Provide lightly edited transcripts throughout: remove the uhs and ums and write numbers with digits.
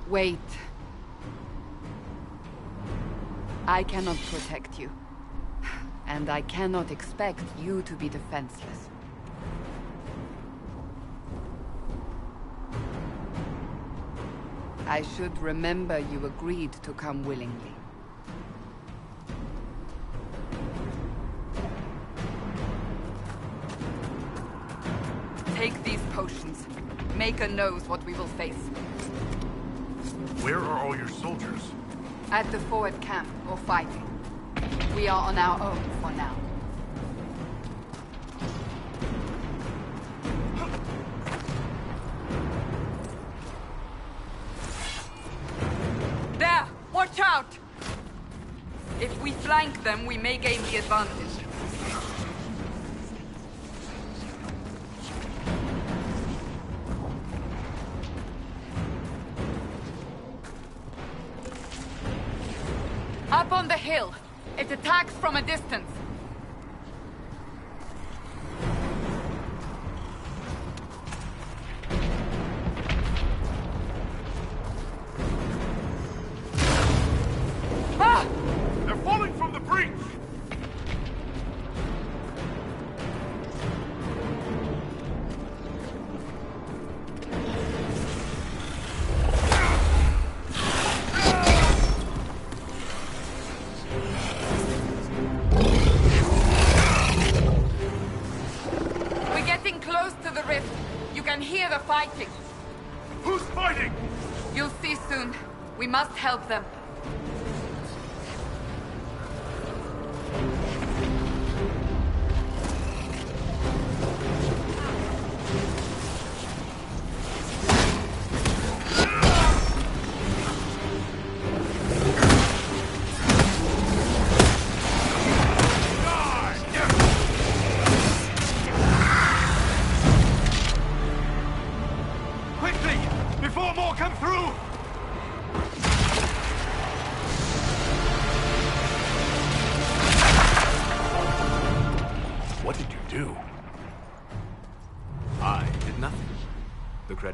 Wait. I cannot protect you. And I cannot expect you to be defenseless. I should remember you agreed to come willingly. Take these potions. Mąker knows what we will face. Where are all your soldiers? At the forward camp, or fighting. We are on our own for now. There! Watch out! If we flank them, we may gain the advantage. Up on the hill. It attacks from a distance. Ah! They're falling from the breach! Hear the fighting. Who's fighting? You'll see soon. We must help them.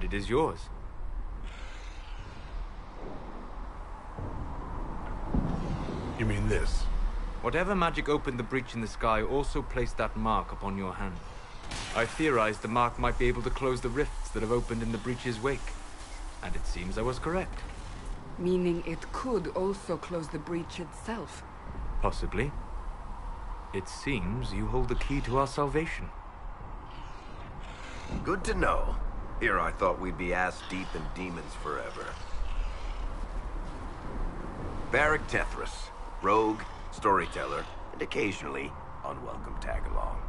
It is yours. You mean this? Whatever magic opened the breach in the sky also placed that mark upon your hand. I theorized the mark might be able to close the rifts that have opened in the breach's wake. And it seems I was correct. Meaning it could also close the breach itself. Possibly. It seems you hold the key to our salvation. Good to know. Here I thought we'd be ass-deep in demons forever. Varric Tethras, rogue, storyteller, and occasionally unwelcome tag-along.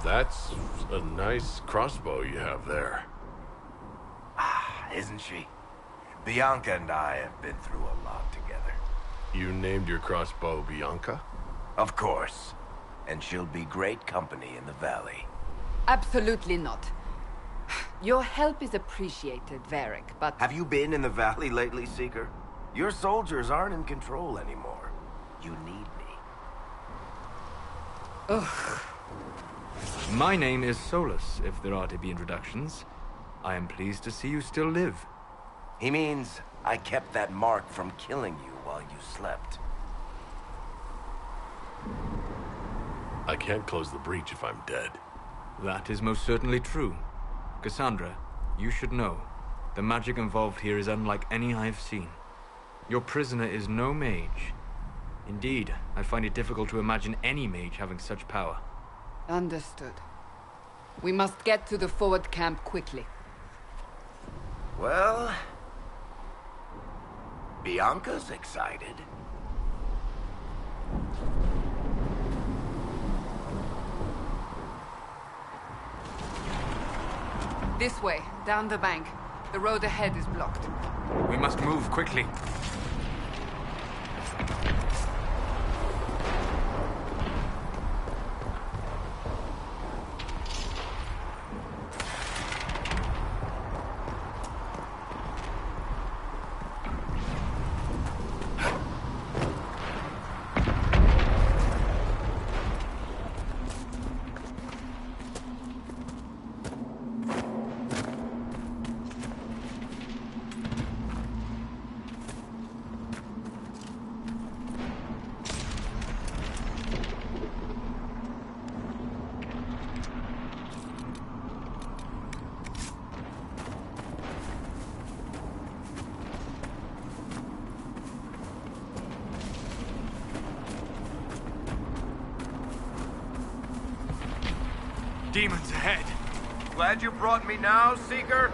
That's a nice crossbow you have there. Ah, isn't she? Bianca and I have been through a lot together. You named your crossbow Bianca? Of course. And she'll be great company in the valley. Absolutely not. Your help is appreciated, Varric, but... Have you been in the valley lately, Seeker? Your soldiers aren't in control anymore. You need me. Ugh. My name is Solus, if there are to be introductions. I am pleased to see you still live. He means I kept that mark from killing you while you slept. I can't close the breach if I'm dead. That is most certainly true. Cassandra, you should know. The magic involved here is unlike any I have seen. Your prisoner is no mage. Indeed, I find it difficult to imagine any mage having such power. Understood. We must get to the forward camp quickly. Well... Bianca's excited. This way, down the bank. The road ahead is blocked. We must move quickly. demons ahead. Glad you brought me now, Seeker?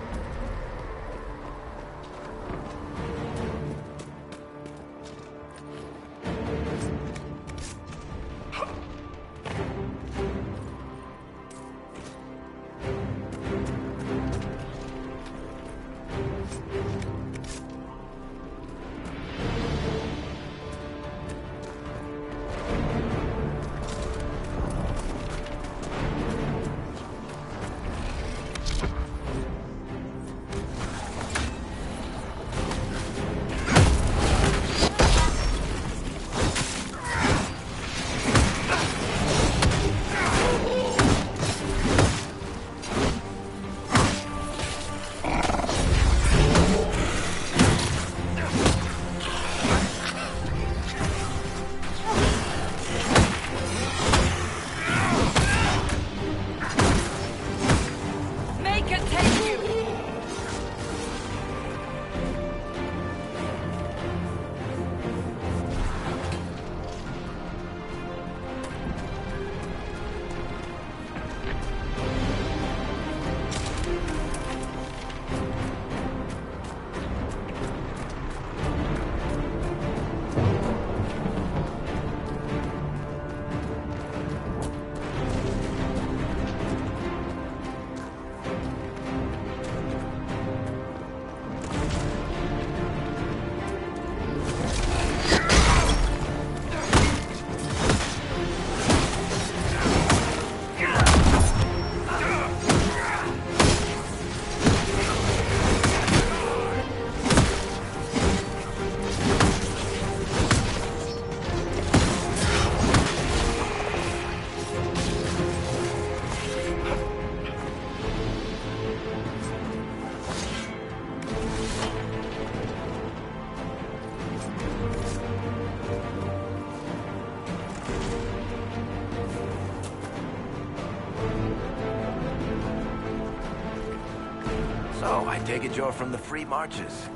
So, I take it you're from the Free Marches.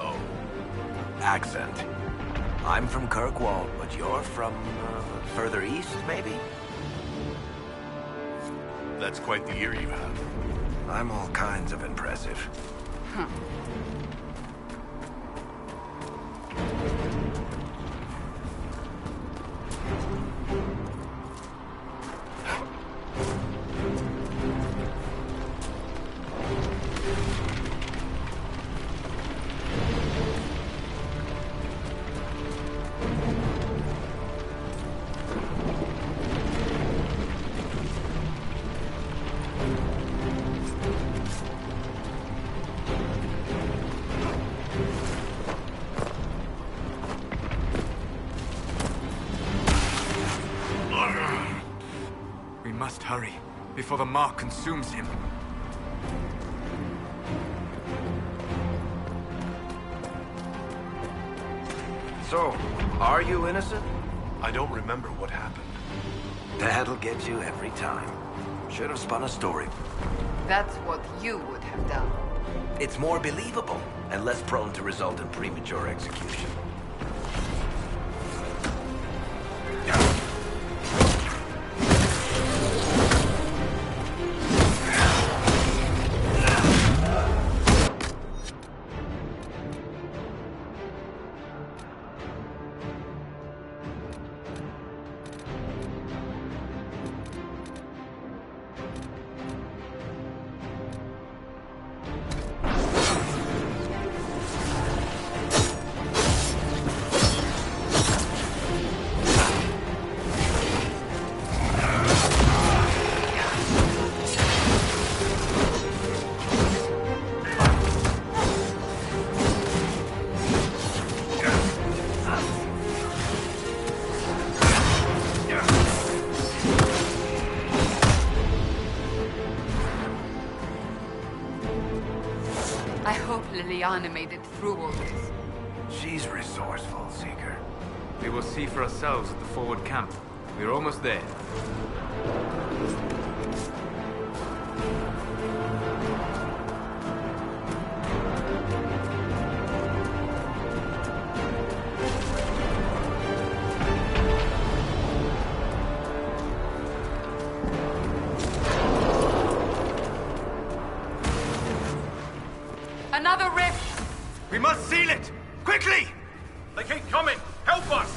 Oh, Accent. I'm from Kirkwall, but you're from, further east, maybe? that's quite the ear you have. I'm all kinds of impressive. We must hurry, before the mark consumes him. So, are you innocent? I don't remember what happened. That'll get you every time. Should have spun a story. That's what you would have done. It's more believable, and less prone to result in premature execution. I hope Leliana made it through all this. She's resourceful, Seeker. We will see for ourselves at the forward camp. We're almost there. Another rift! We must seal it! Quickly! They keep coming! Help us!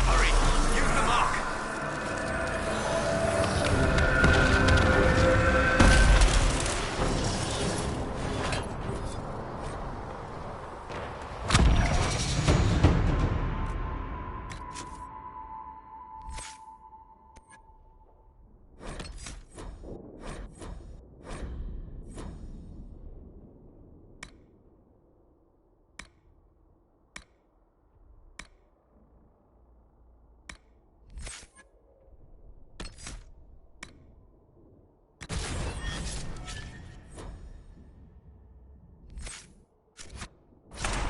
Hurry! Use the mark!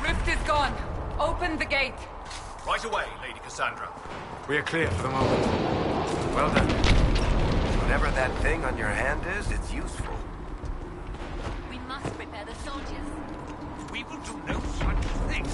Rift is gone. Open the gate. Right away, Lady Cassandra. We are clear for the moment. Well done. Whatever that thing on your hand is, it's useful. We must prepare the soldiers. We will do no such thing.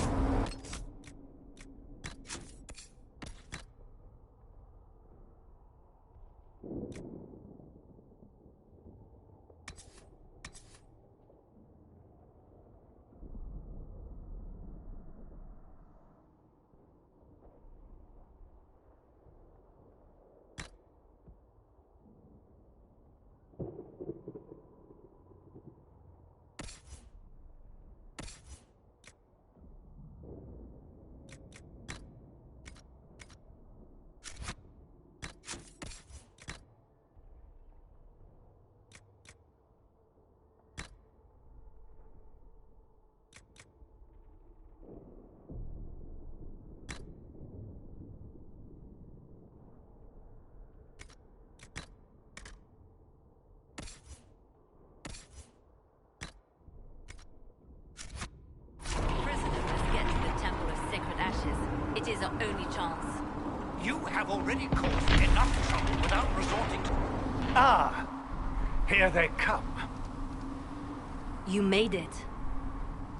It is our only chance. You have already caused enough trouble without resorting to... Ah! Here they come. You made it.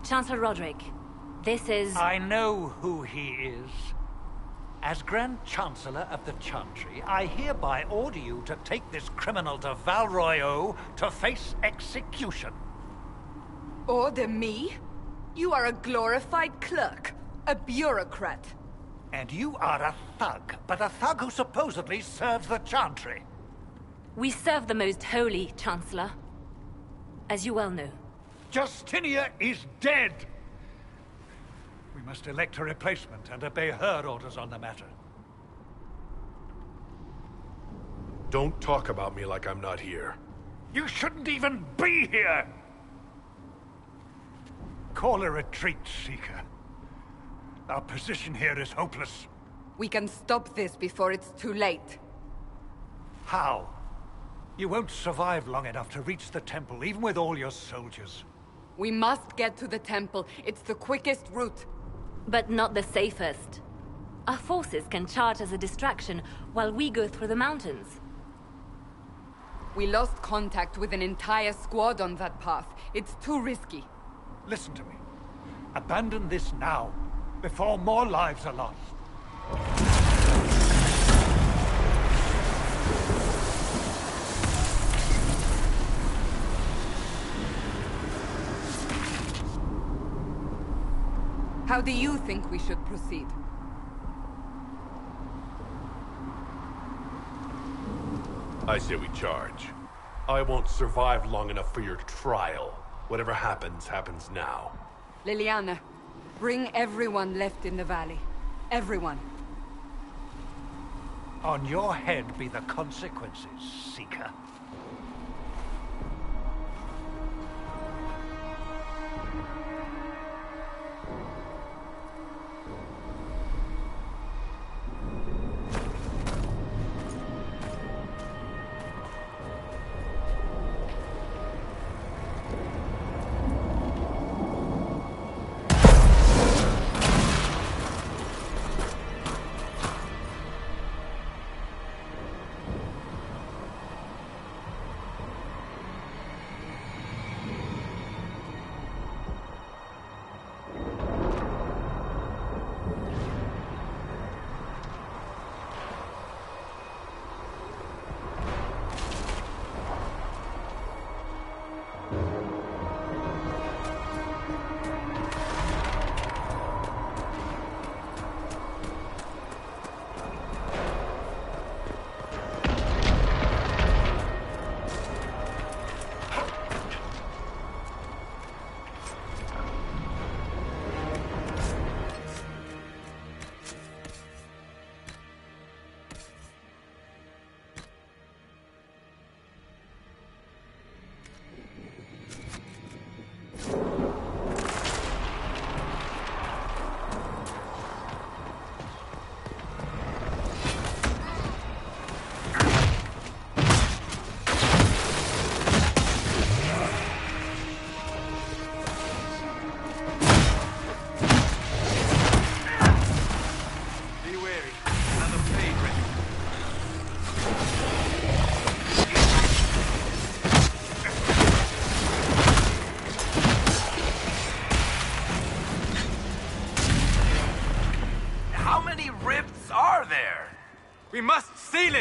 Chancellor Roderick, this is... I know who he is. As Grand Chancellor of the Chantry, I hereby order you to take this criminal to Val Royeaux to face execution. Order me? You are a glorified clerk. A bureaucrat. And you are a thug, but a thug who supposedly serves the Chantry. We serve the most holy, Chancellor. As you well know. Justinia is dead! We must elect a replacement and obey her orders on the matter. Don't talk about me like I'm not here. You shouldn't even be here! Call a retreat, Seeker. Our position here is hopeless. We can stop this before it's too late. How? You won't survive long enough to reach the temple, even with all your soldiers. We must get to the temple. It's the quickest route. But not the safest. Our forces can charge as a distraction while we go through the mountains. We lost contact with an entire squad on that path. It's too risky. Listen to me. Abandon this now, before more lives are lost. How do you think we should proceed? I say we charge. I won't survive long enough for your trial. Whatever happens, happens now. Leliana, bring everyone left in the valley. Everyone. On your head be the consequences, Seeker.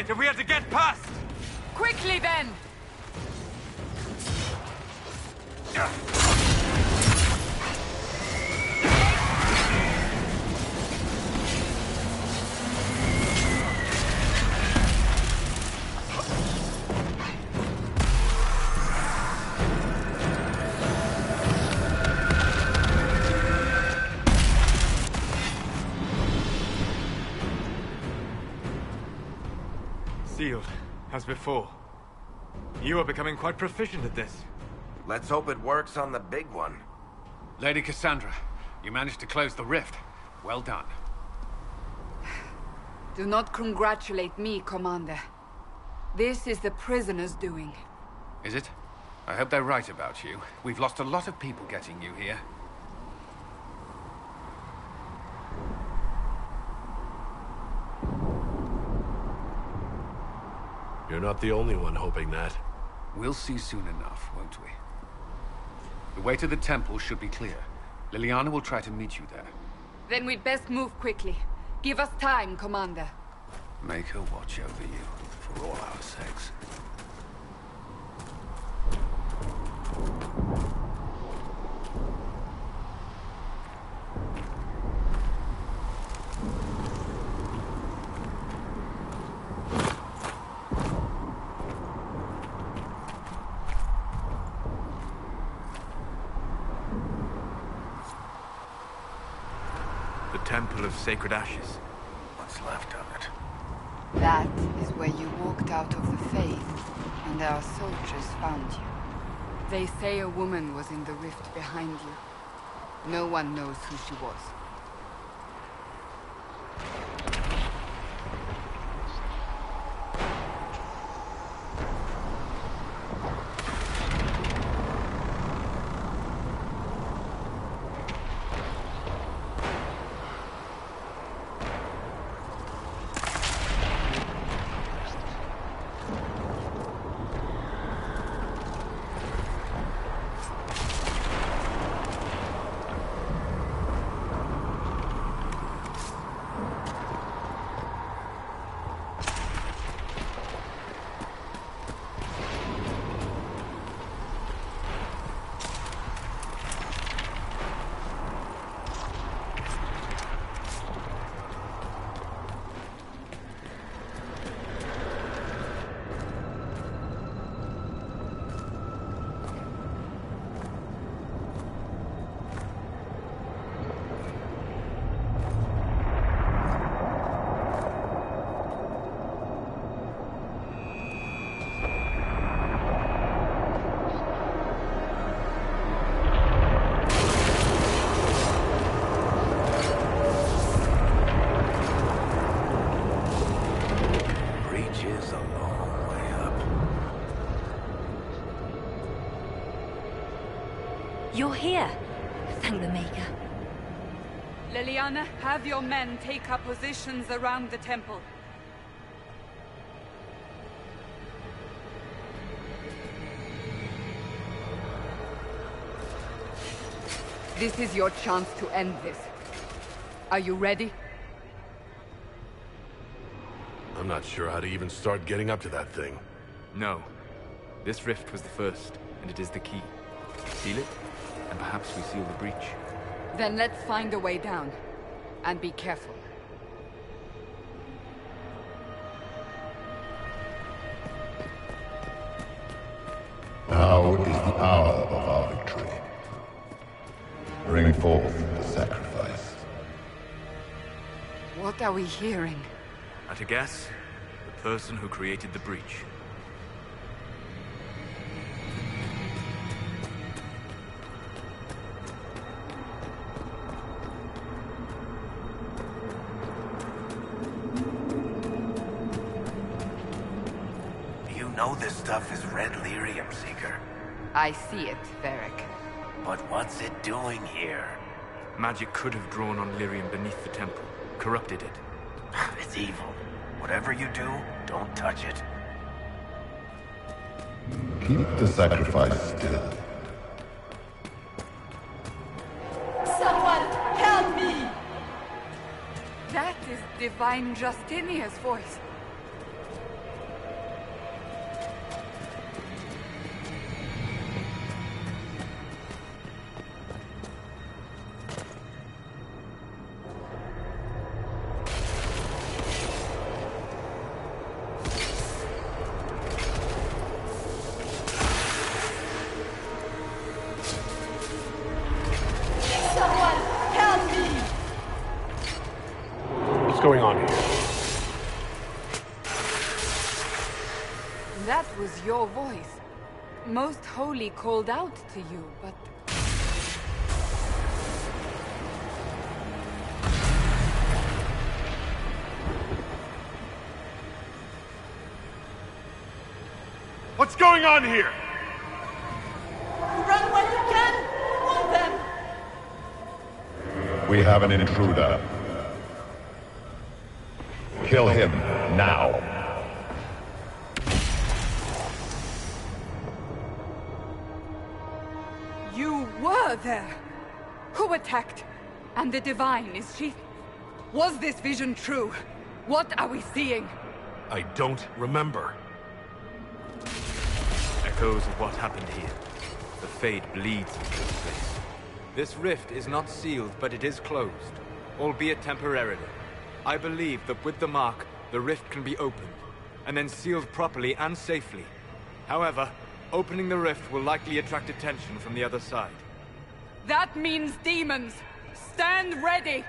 it if we had to get past! Quickly then! Sealed, as before. You are becoming quite proficient at this. Let's hope it works on the big one. Lady Cassandra, you managed to close the rift. Well done. Do not congratulate me, Commander. This is the prisoner's doing. Is it? I hope they're right about you. We've lost a lot of people getting you here. You're not the only one hoping that. We'll see soon enough, won't we? The way to the temple should be clear. Leliana will try to meet you there. Then we'd best move quickly. Give us time, Commander. Make her watch over you, for all our sakes. Temple of Sacred Ashes. What's left of it? That is where you walked out of the Faith, and our soldiers found you. They say a woman was in the rift behind you. No one knows who she was. You're here. Thank the Maker. Leliana, have your men take up positions around the temple. This is your chance to end this. Are you ready? I'm not sure how to even start getting up to that thing. No. This rift was the first, and it is the key. Seal it, and perhaps we seal the breach. Then let's find a way down. And be careful. Now is the hour of our victory. Bring forth the sacrifice. What are we hearing? At a guess, the person who created the breach. You know this stuff is red lyrium, Seeker. I see it, Varric. But what's it doing here? Magic could have drawn on lyrium beneath the temple, corrupted it. It's evil. Whatever you do, don't touch it. Keep the sacrifice still. Someone help me! That is Divine Justinia's voice. your voice. Most Holy called out to you, but... What's going on here? Run when you can! Want them! We have an intruder. Kill him now. You were there! Who attacked? And the Divine, is she... Was this vision true? What are we seeing? I don't remember. Echoes of what happened here. The Fade bleeds into this place. This rift is not sealed, but it is closed, albeit temporarily. I believe that with the mark, the rift can be opened, and then sealed properly and safely. However, opening the rift will likely attract attention from the other side. That means demons! Stand ready!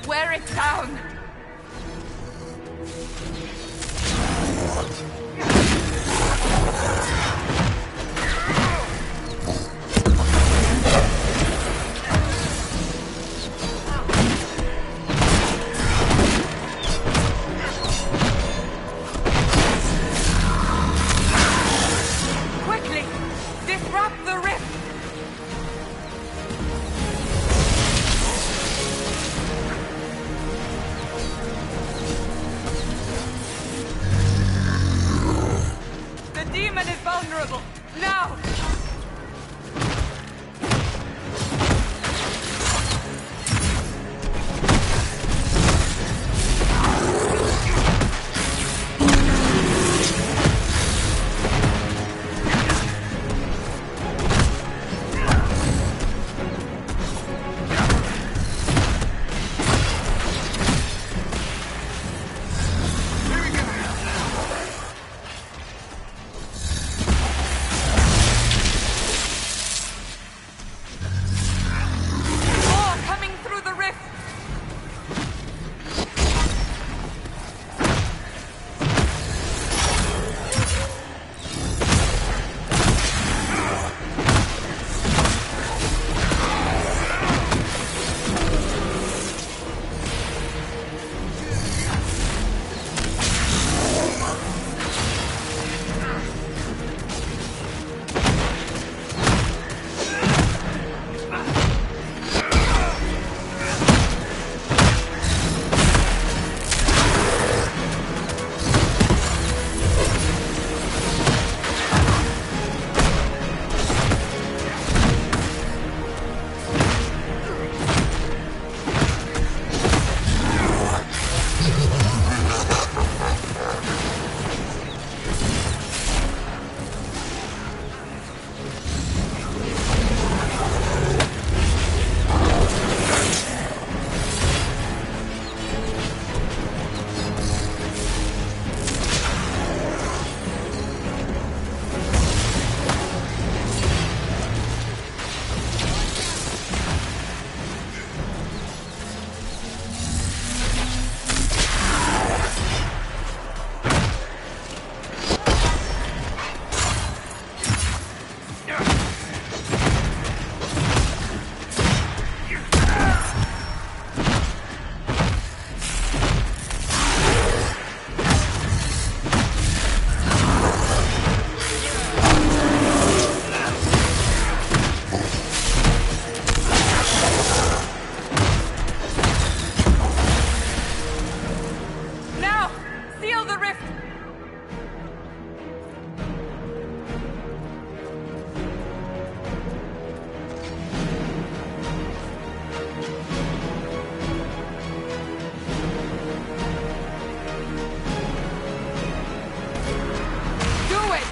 Wear it down! Quickly! Disrupt the rift! the rift! Do it!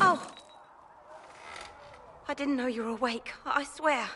Oh! I didn't know you were awake, I swear.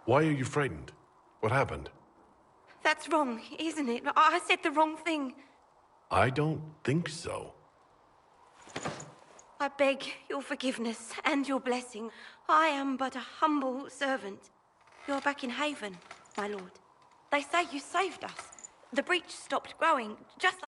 Why are you frightened? What happened? That's wrong, isn't it? I said the wrong thing. I don't think so. I beg your forgiveness and your blessing. I am but a humble servant. You're back in Haven, my lord. They say you saved us. The breach stopped growing, just like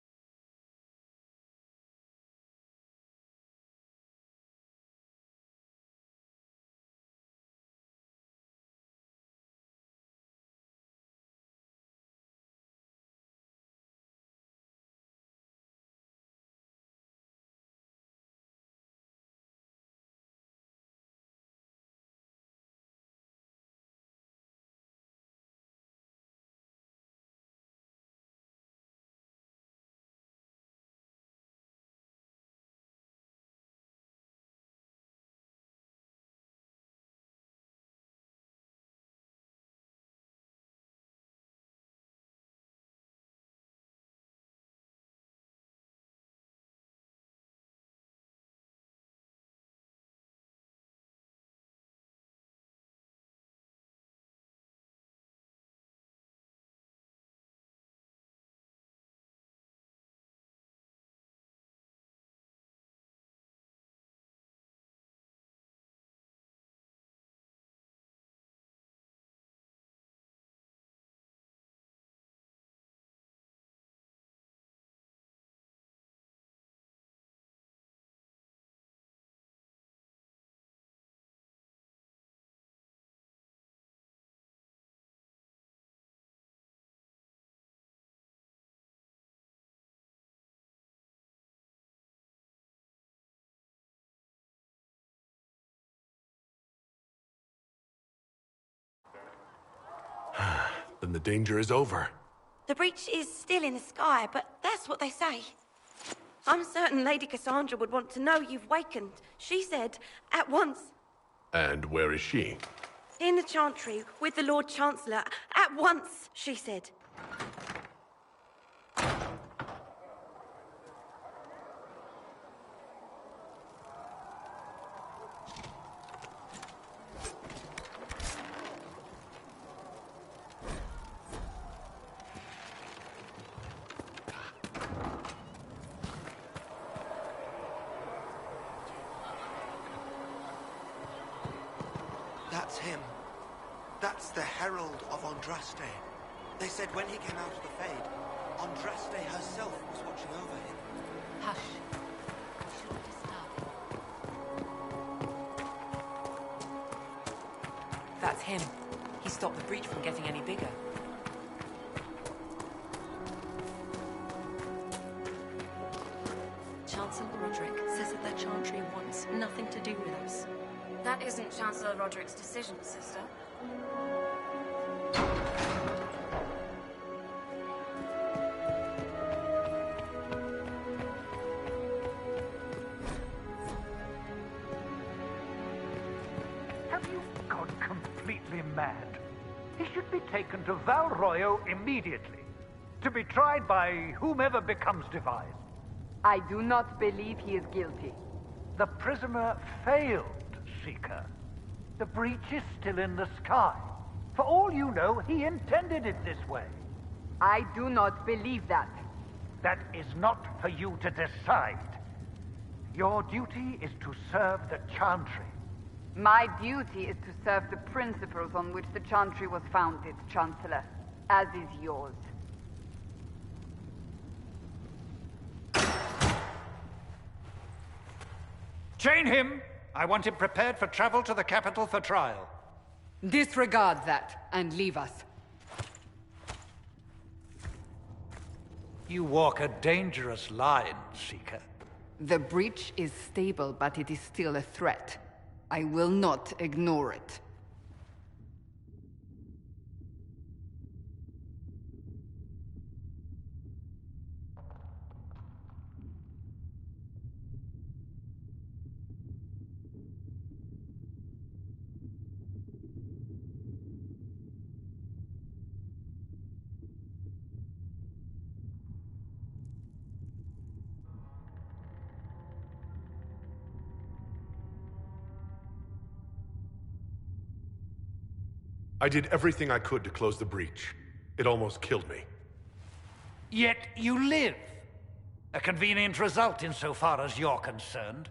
Then the danger is over. The breach is still in the sky, but that's what they say. I'm certain Lady Cassandra would want to know you've wakened. She said, at once. And where is she? In the Chantry, with the Lord Chancellor. At once, she said. That's him. That's the Herald of Andraste. They said when he came out of the Fade, Andraste herself was watching over him. Hush. We shouldn't disturb. That's him. He stopped the breach from getting any bigger. Chancellor Roderick says that the Chantry wants nothing to do with us. That isn't Chancellor Roderick's decision, sister. Have you gone completely mad? He should be taken to Val Royo immediately, to be tried by whomever becomes devised. I do not believe he is guilty. The prisoner failed, Seeker. The breach is still in the sky. For all you know, he intended it this way. I do not believe that. That is not for you to decide. Your duty is to serve the Chantry. My duty is to serve the principles on which the Chantry was founded, Chancellor, as is yours. Chain him! I want him prepared for travel to the capital for trial. Disregard that, and leave us. You walk a dangerous line, Seeker. The breach is stable, but it is still a threat. I will not ignore it. I did everything I could to close the breach. It almost killed me. Yet you live. A convenient result insofar as you're concerned.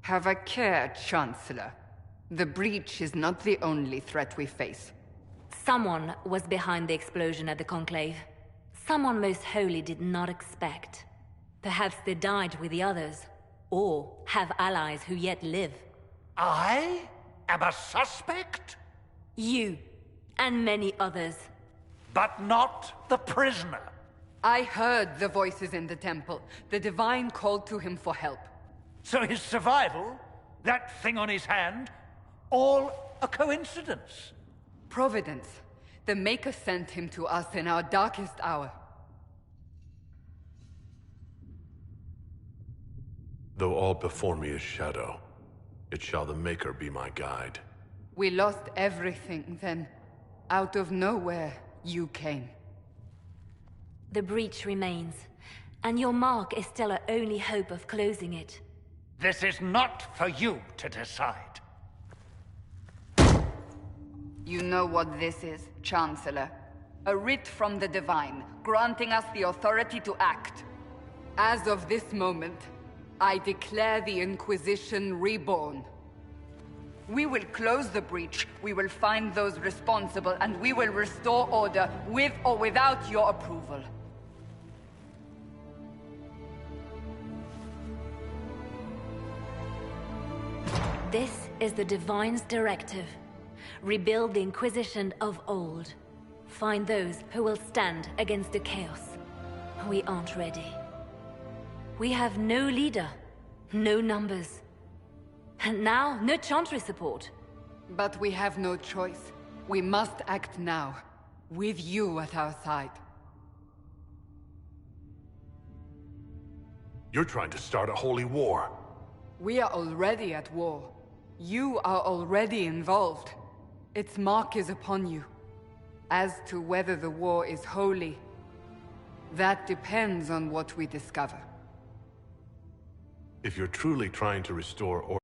Have a care, Chancellor. The breach is not the only threat we face. Someone was behind the explosion at the Conclave. Someone Most Holy did not expect. Perhaps they died with the others, or have allies who yet live. I am a suspect? You, and many others. But not the prisoner. I heard the voices in the temple. The Divine called to him for help. So his survival, that thing on his hand, all a coincidence? Providence. The Maker sent him to us in our darkest hour. Though all before me is shadow, it shall the Maker be my guide. We lost everything then. Out of nowhere, you came. The breach remains, and your mark is still our only hope of closing it. This is not for you to decide. You know what this is, Chancellor. A writ from the Divine, granting us the authority to act. As of this moment, I declare the Inquisition reborn. We will close the breach, we will find those responsible, and we will restore order, with or without your approval. This is the Divine's directive. Rebuild the Inquisition of old. Find those who will stand against the chaos. We aren't ready. We have no leader, no numbers. And now, no Chantry support. But we have no choice. We must act now. with you at our side. You're trying to start a holy war. We are already at war. You are already involved. Its mark is upon you. As to whether the war is holy, that depends on what we discover. If you're truly trying to restore order,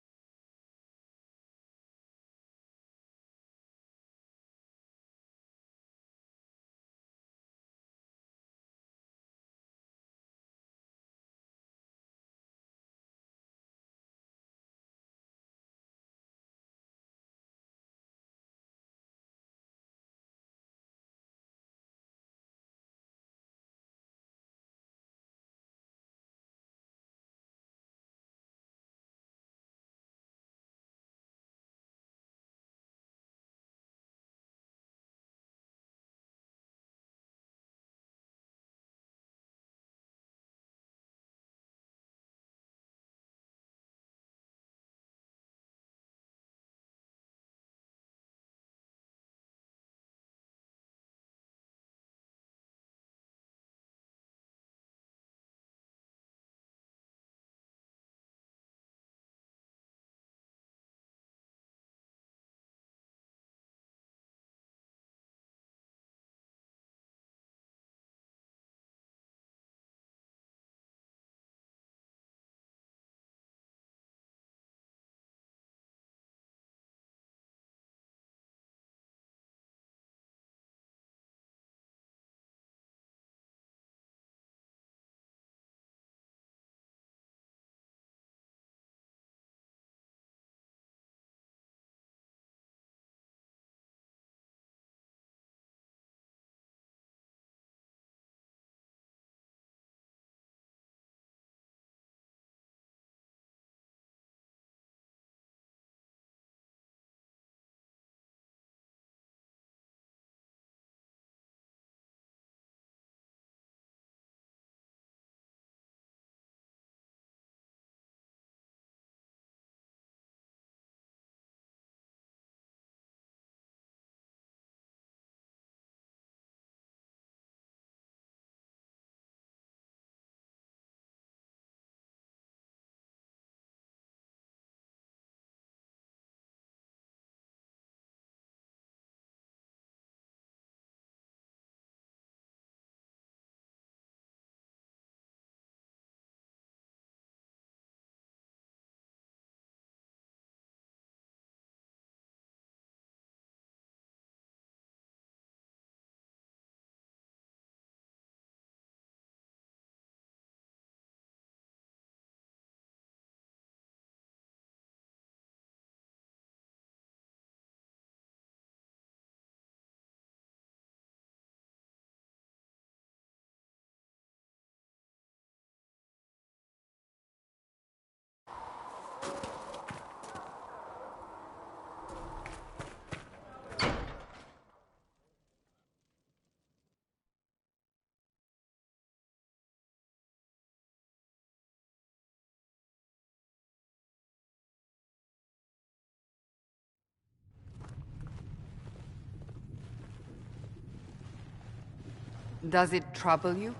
does it trouble you?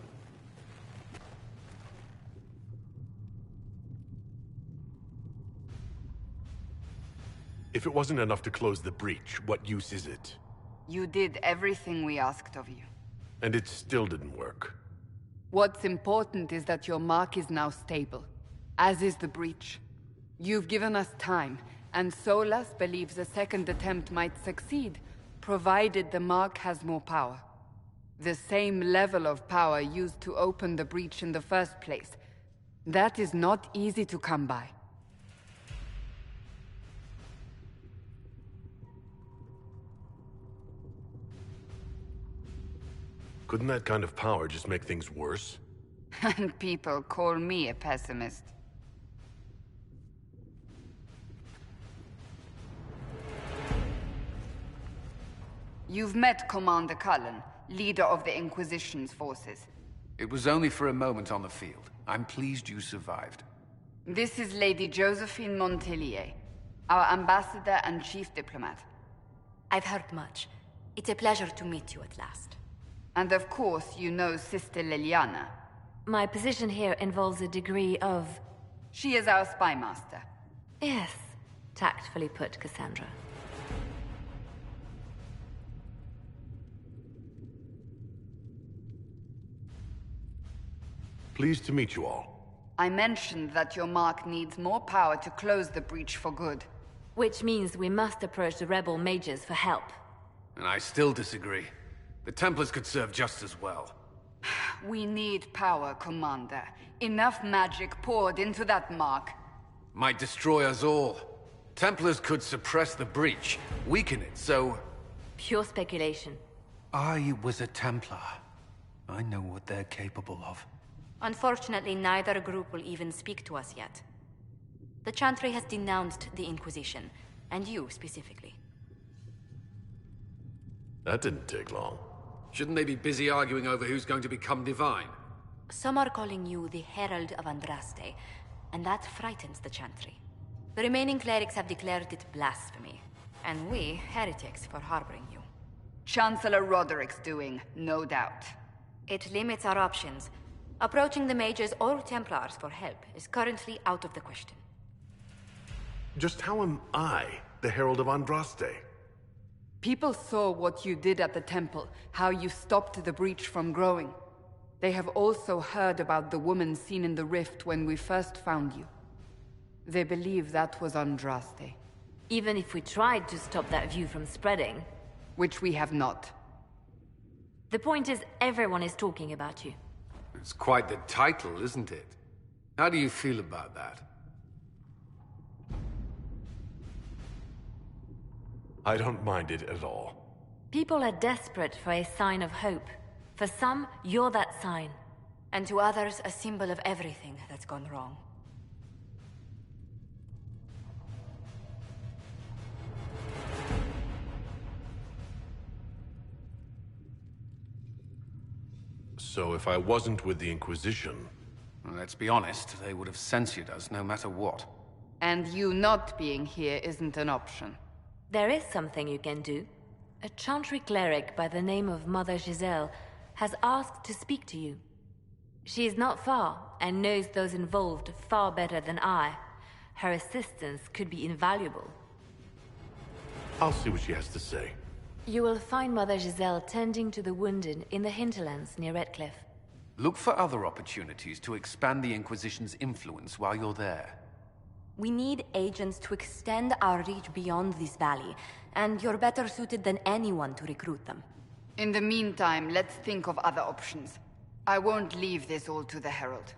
if it wasn't enough to close the breach, what use is it? You did everything we asked of you. And it still didn't work. What's important is that your mark is now stable, as is the breach. You've given us time, and Solas believes a second attempt might succeed, provided the mark has more power. The same level of power used to open the breach in the first place. That is not easy to come by. Couldn't that kind of power just make things worse? And people call me a pessimist. You've met Commander Cullen, leader of the Inquisition's forces. It was only for a moment on the field. I'm pleased you survived. This is Lady Josephine Montelier, our ambassador and chief diplomat. I've heard much. It's a pleasure to meet you at last. And of course, you know Sister Leliana. My position here involves a degree of... She is our spy master. Yes, tactfully put, Cassandra. Pleased to meet you all. I mentioned that your mark needs more power to close the breach for good. Which means we must approach the rebel mages for help. And I still disagree. The Templars could serve just as well. We need power, Commander. Enough magic poured into that mark. Might destroy us all. Templars could suppress the breach, weaken it, so... Pure speculation. I was a Templar. I know what they're capable of. Unfortunately, neither group will even speak to us yet. The Chantry has denounced the Inquisition, and you specifically. That didn't take long. Shouldn't they be busy arguing over who's going to become divine? Some are calling you the Herald of Andraste, and that frightens the Chantry. The remaining clerics have declared it blasphemy, and we, heretics, for harboring you. Chancellor Roderick's doing, no doubt. It limits our options. Approaching the mages or Templars for help is currently out of the question. Just how am I the Herald of Andraste? People saw what you did at the temple, how you stopped the breach from growing. They have also heard about the woman seen in the rift when we first found you. They believe that was Andraste. Even if we tried to stop that view from spreading... Which we have not. The point is, everyone is talking about you. It's quite the title, isn't it? How do you feel about that? I don't mind it at all. People are desperate for a sign of hope. For some, you're that sign. And to others, a symbol of everything that's gone wrong. So if I wasn't with the Inquisition... Well, let's be honest, they would have censored us no matter what. And you not being here isn't an option. There is something you can do. A Chantry cleric by the name of Mother Giselle has asked to speak to you. She is not far, and knows those involved far better than I. Her assistance could be invaluable. I'll see what she has to say. You will find Mother Giselle tending to the wounded in the hinterlands near Redcliffe. Look for other opportunities to expand the Inquisition's influence while you're there. We need agents to extend our reach beyond this valley, and you're better suited than anyone to recruit them. In the meantime, let's think of other options. I won't leave this all to the Herald.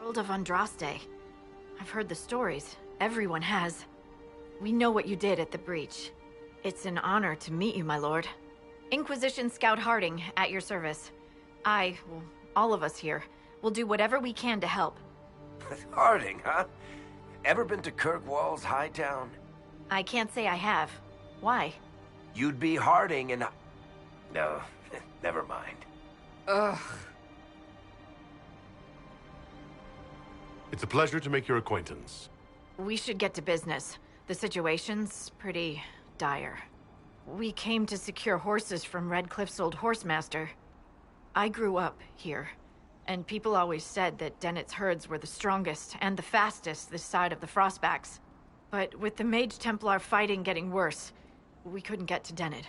Herald of Andraste. I've heard the stories. Everyone has. We know what you did at the breach. It's an honor to meet you, my lord. Inquisition Scout Harding, at your service. Well, all of us here, will do whatever we can to help. Harding, huh? Ever been to Kirkwall's Hightown? I can't say I have. Why? You'd be Harding and... No, never mind. Ugh. It's a pleasure to make your acquaintance. We should get to business. The situation's pretty dire. We came to secure horses from Redcliffe's old horsemaster. I grew up here, and people always said that Dennett's herds were the strongest and the fastest this side of the Frostbacks. But with the Mage Templar fighting getting worse, we couldn't get to Dennett.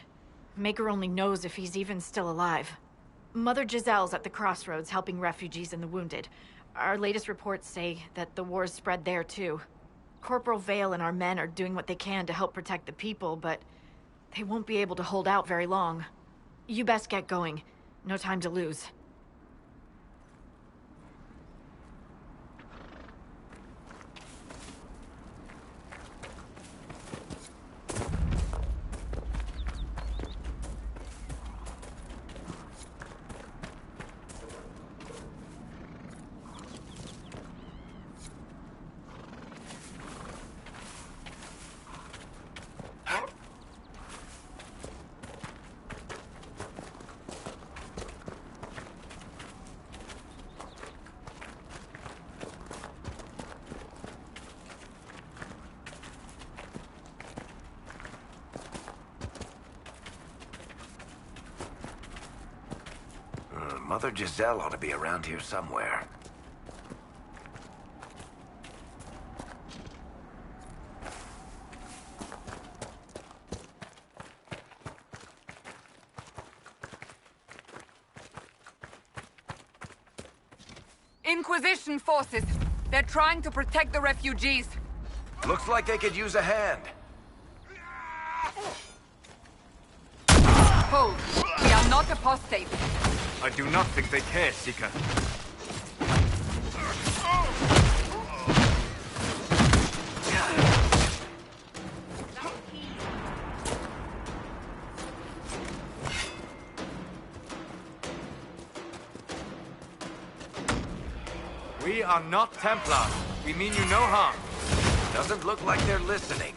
Maker only knows if he's even still alive. Mother Giselle's at the crossroads helping refugees and the wounded. Our latest reports say that the war's spread there too. Corporal Vale and our men are doing what they can to help protect the people, but they won't be able to hold out very long. You best get going. No time to lose. Mother Giselle ought to be around here somewhere. Inquisition forces. They're trying to protect the refugees. Looks like they could use a hand. Hold. We are not apostates. I do not think they care, Seeker. We are not Templars. We mean you no harm. Doesn't look like they're listening.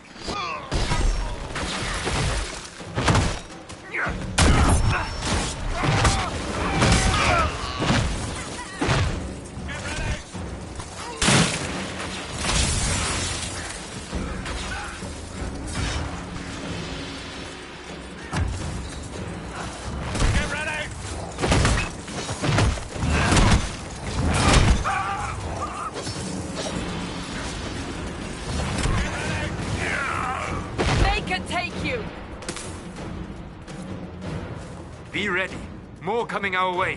Be ready. More coming our way.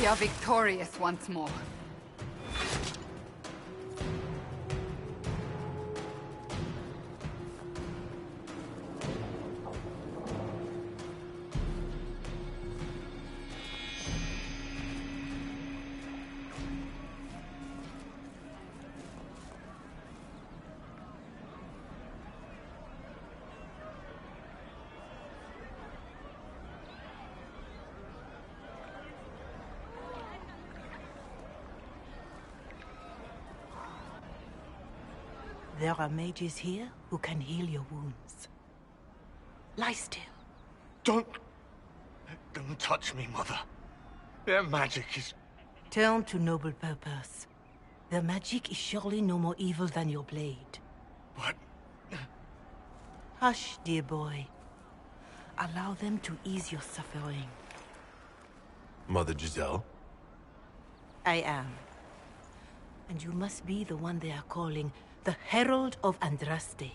We are victorious once more. There are mages here who can heal your wounds. Lie still. Don't touch me, Mother. Their magic is... Turn to noble purpose. Their magic is surely no more evil than your blade. But... Hush, dear boy. Allow them to ease your suffering. Mother Giselle? I am. And you must be the one they are calling the Herald of Andraste.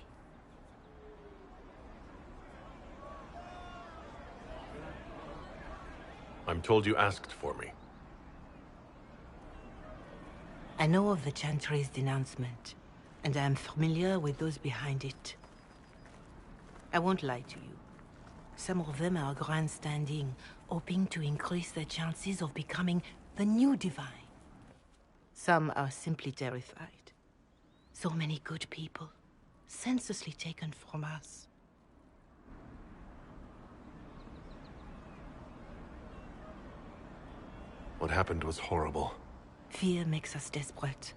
I'm told you asked for me. I know of the Chantry's denouncement, and I am familiar with those behind it. I won't lie to you. Some of them are grandstanding, hoping to increase their chances of becoming the new divine. Some are simply terrified. So many good people, senselessly taken from us. What happened was horrible. Fear makes us desperate,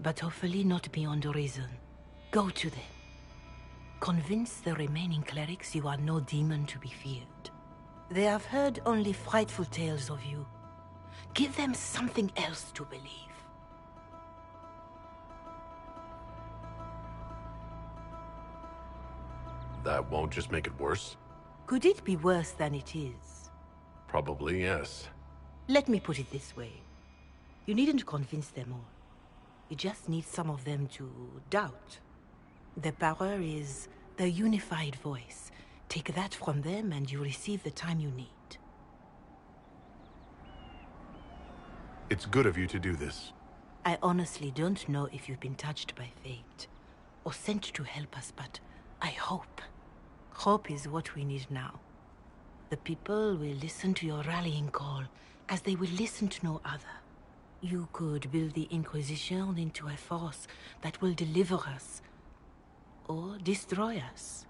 but hopefully not beyond reason. Go to them. Convince the remaining clerics you are no demon to be feared. They have heard only frightful tales of you. Give them something else to believe. That won't just make it worse? Could it be worse than it is? Probably, yes. Let me put it this way. You needn't convince them all. You just need some of them to doubt. Their power is their unified voice. Take that from them and you receive the time you need. It's good of you to do this. I honestly don't know if you've been touched by fate, or sent to help us, but I hope. Hope is what we need now. The people will listen to your rallying call, as they will listen to no other. You could build the Inquisition into a force that will deliver us, or destroy us.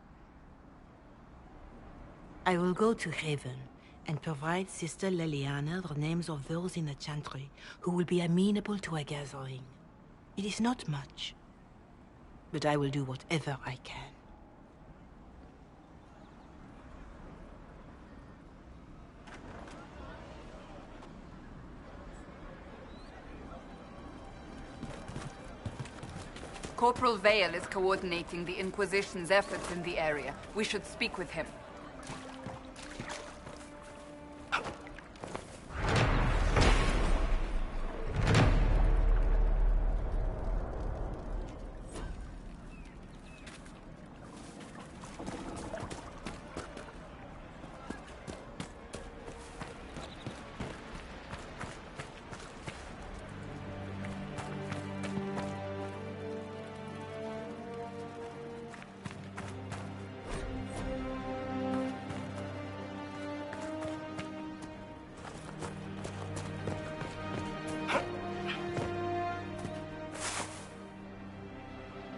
I will go to Haven and provide Sister Leliana the names of those in the Chantry who will be amenable to a gathering. It is not much, but I will do whatever I can. Corporal Vale is coordinating the Inquisition's efforts in the area. We should speak with him.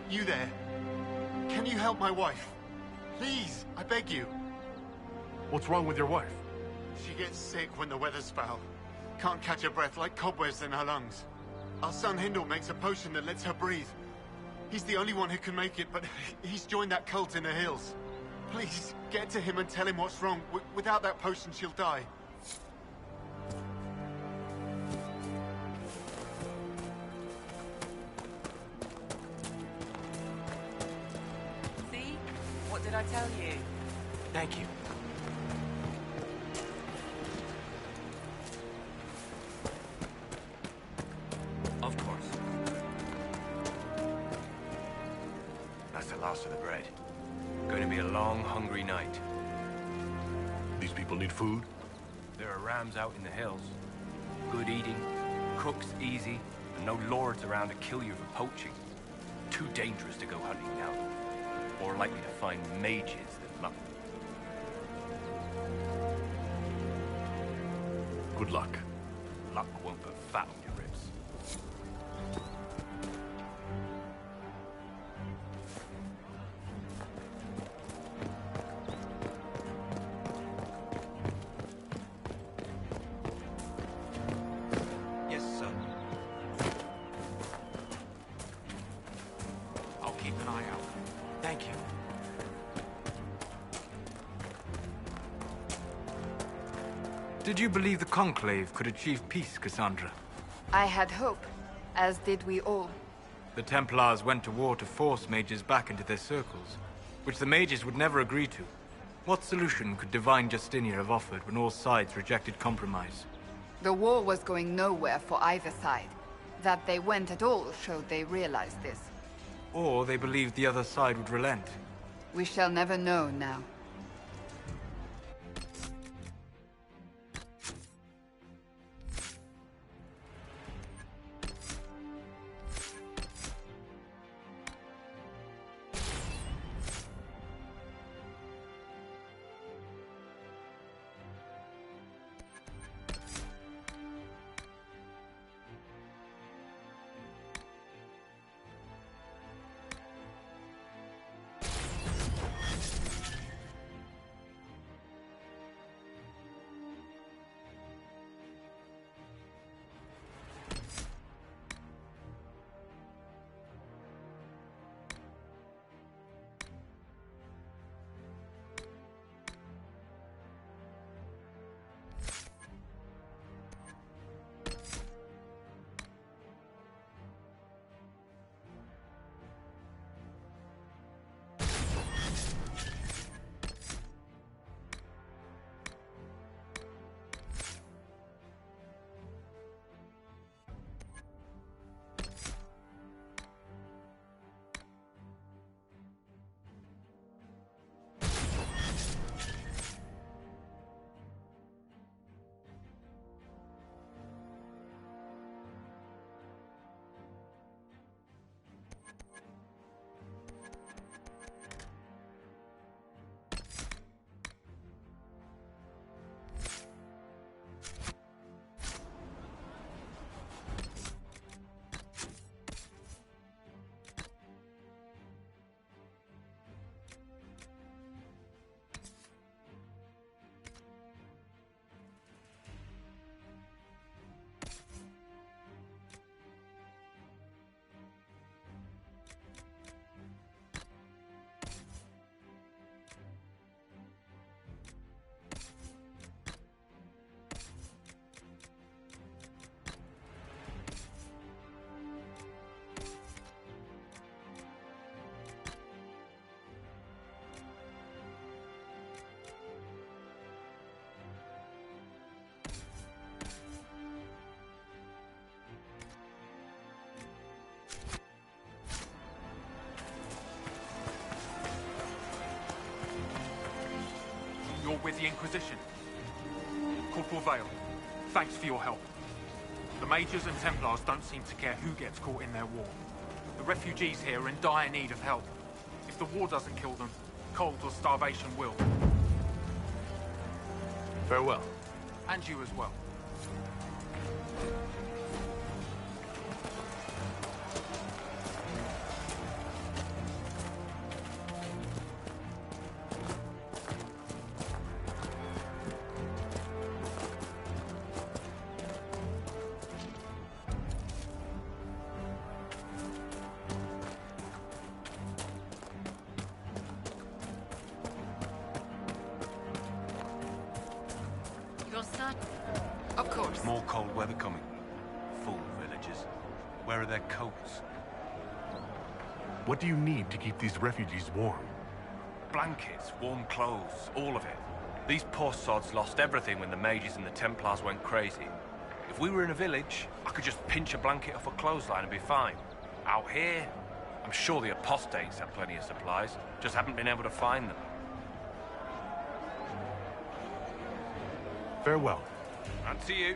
You there? Can you help my wife? Please, I beg you. What's wrong with your wife? She gets sick when the weather's foul. Can't catch her breath, like cobwebs in her lungs. Our son Hindle makes a potion that lets her breathe. He's the only one who can make it, but he's joined that cult in the hills. Please, get to him and tell him what's wrong. Without that potion, she'll die. See? What did I tell you? Thank you. Of course. That's the last of the bread. Going to be a long, hungry night. These people need food? There are rams out in the hills. Good eating, cooks easy, and no lords around to kill you for poaching. Too dangerous to go hunting now. More likely to find mages than luck. Good luck. Luck won't put fat on your ribs. Yes, sir. I'll keep an Did you believe the Conclave could achieve peace, Cassandra? I had hope, as did we all. The Templars went to war to force mages back into their circles, which the mages would never agree to. What solution could Divine Justinia have offered when all sides rejected compromise? The war was going nowhere for either side. That they went at all showed they realized this. Or they believed the other side would relent. We shall never know now. You're with the Inquisition. Corporal Vale, thanks for your help. The Mages and Templars don't seem to care who gets caught in their war. The refugees here are in dire need of help. If the war doesn't kill them, cold or starvation will. Farewell. And you as well. Of course. More cold weather coming. Fool villagers. Where are their coats? What do you need to keep these refugees warm? Blankets, warm clothes, all of it. These poor sods lost everything when the mages and the Templars went crazy. If we were in a village, I could just pinch a blanket off a clothesline and be fine. Out here, I'm sure the apostates have plenty of supplies, just haven't been able to find them. Farewell. And to you.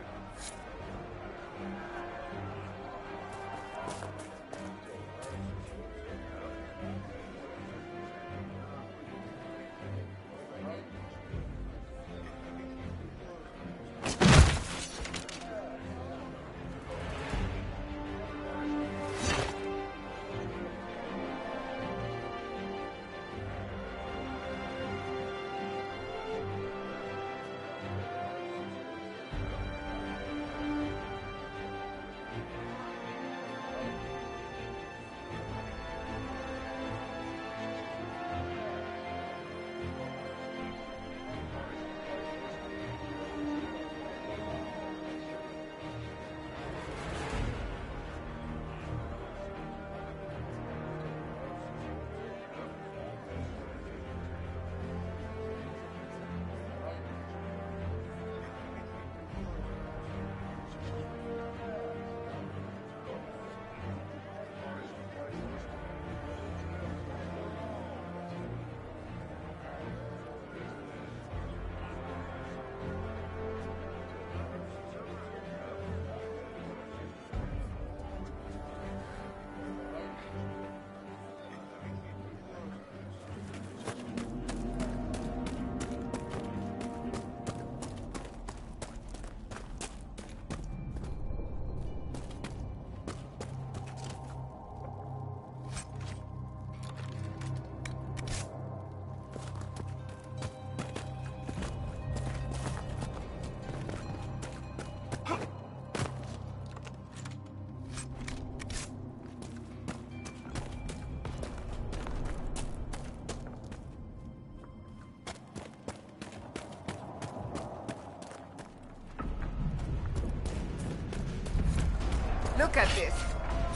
Look at this.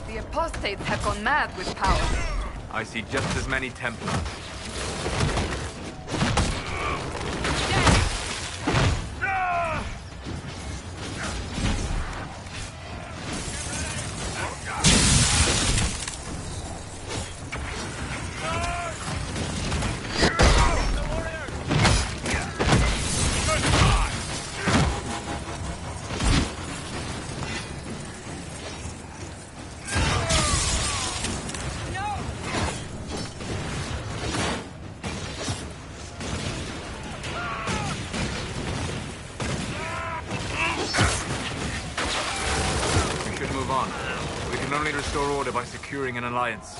The apostates have gone mad with power. I see just as many Templars. Restore order by securing an alliance.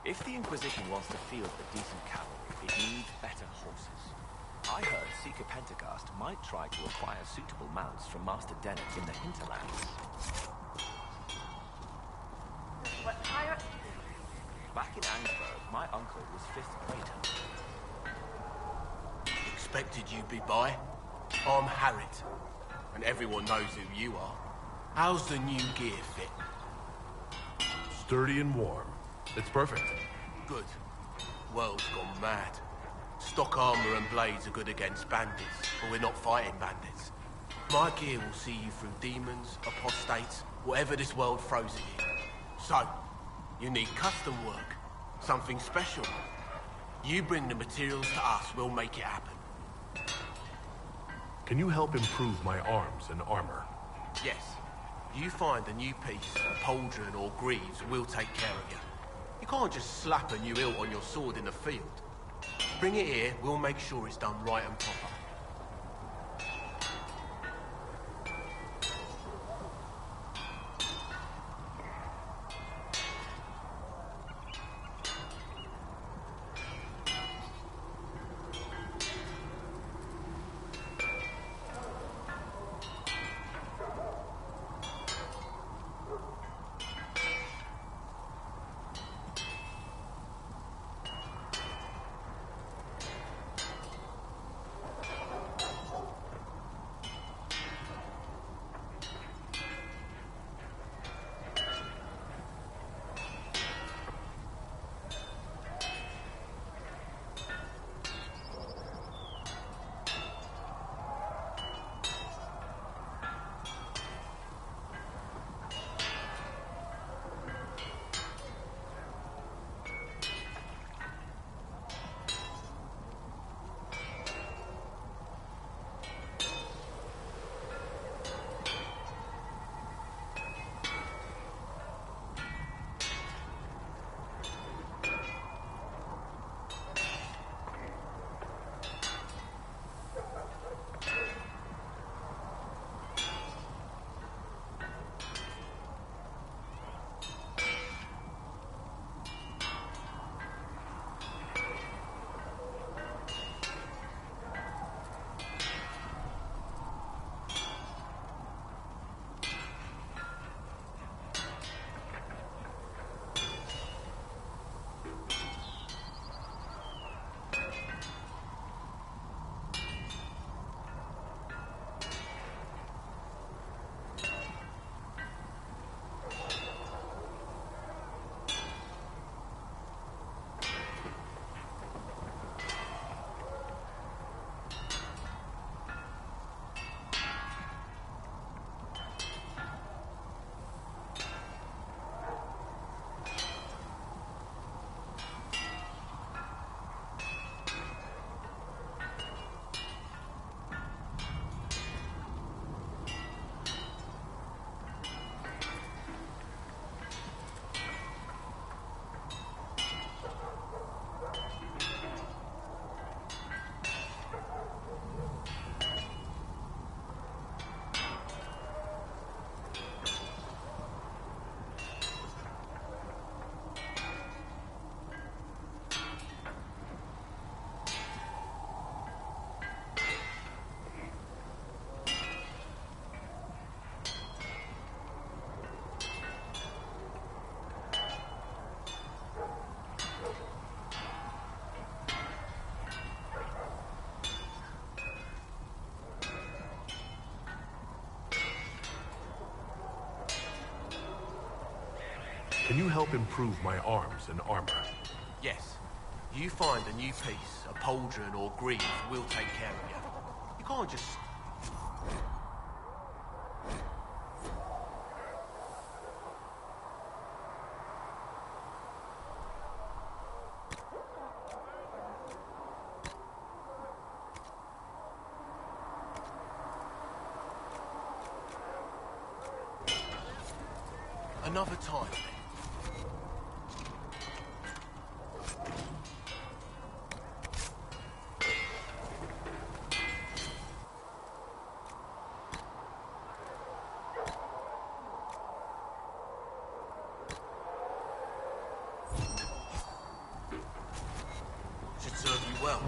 If the Inquisition wants to field a decent cavalry, it needs better horses. I heard Seeker Pentagast might try to acquire suitable mounts from Master Dennett in the hinterlands. Back in Ansburg, my uncle was 5th grader. Expected you'd be by. I'm Harriet, and everyone knows who you are. How's the new gear fit? Sturdy and warm. It's perfect. Good. World's gone mad. Stock armor and blades are good against bandits, but we're not fighting bandits. My gear will see you through demons, apostates, whatever this world throws at you. So, you need custom work. Something special. You bring the materials to us, we'll make it happen. Can you help improve my arms and armor? Yes. You find a new piece, a pauldron or greaves, we'll take care of you. You can't just slap a new hilt on your sword in the field. Bring it here, we'll make sure it's done right and proper. Can you help improve my arms and armor? Yes. You find a new piece, a pauldron or greave, we'll take care of you. You can't just... Another time. Should serve you well.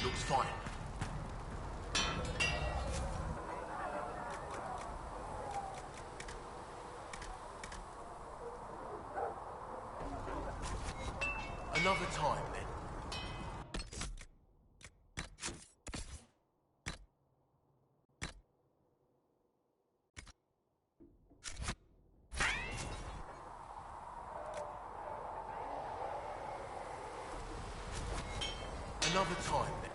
Looks fine. Another time, then. Another time, then.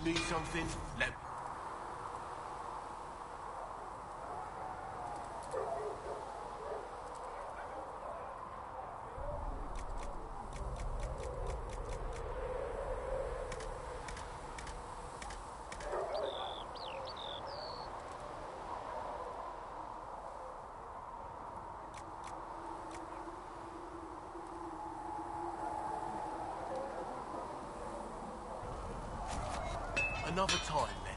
Need something? Let... Another time, then.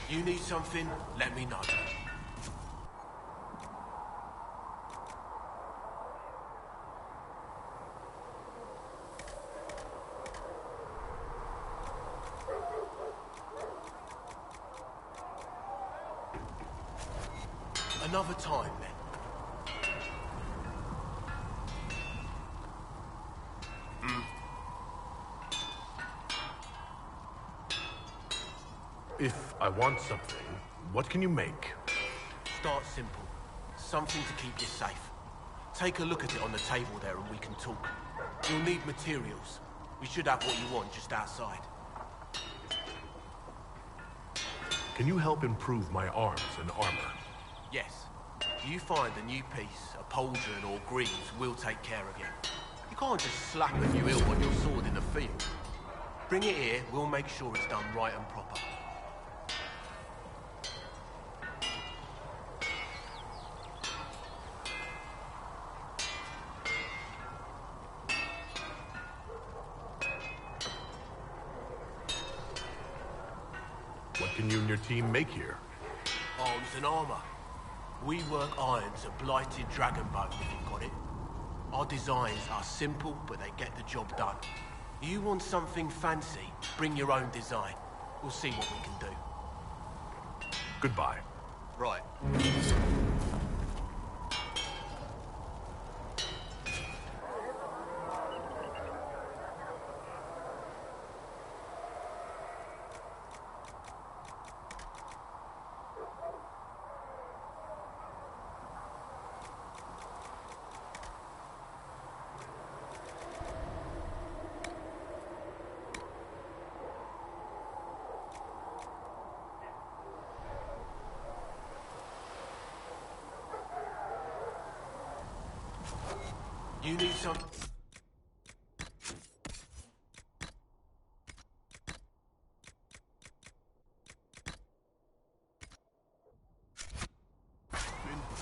You need something? Let me know. Another time, then. If I want something, what can you make? Start simple. Something to keep you safe. Take a look at it on the table there and we can talk. You'll need materials. We should have what you want just outside. Can you help improve my arms and armor? Yes. You find a new piece, a pauldron or greaves, we'll take care of you. You can't just slap a new hilt on your sword in the field. Bring it here, we'll make sure it's done right and proper. What can you and your team make here? Arms and armor. We work iron to blighted dragon bone if you've got it. Our designs are simple, but they get the job done. You want something fancy, bring your own design. We'll see what we can do. Goodbye. Right. You need some...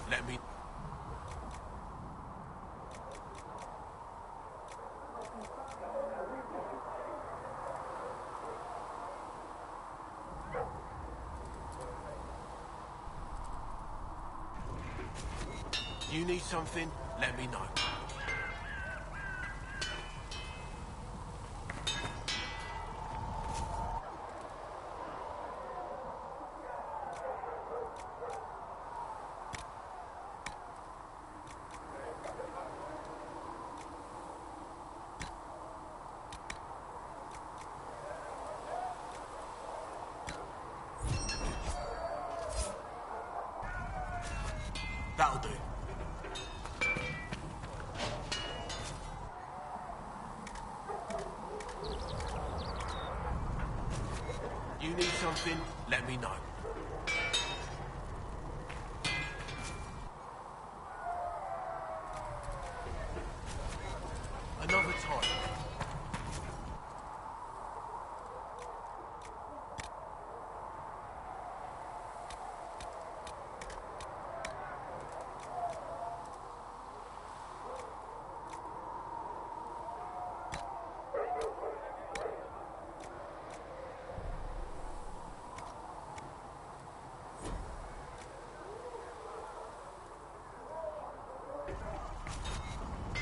Let me... You need something? Let me know. That'll do. You need something? Let me know. Another time.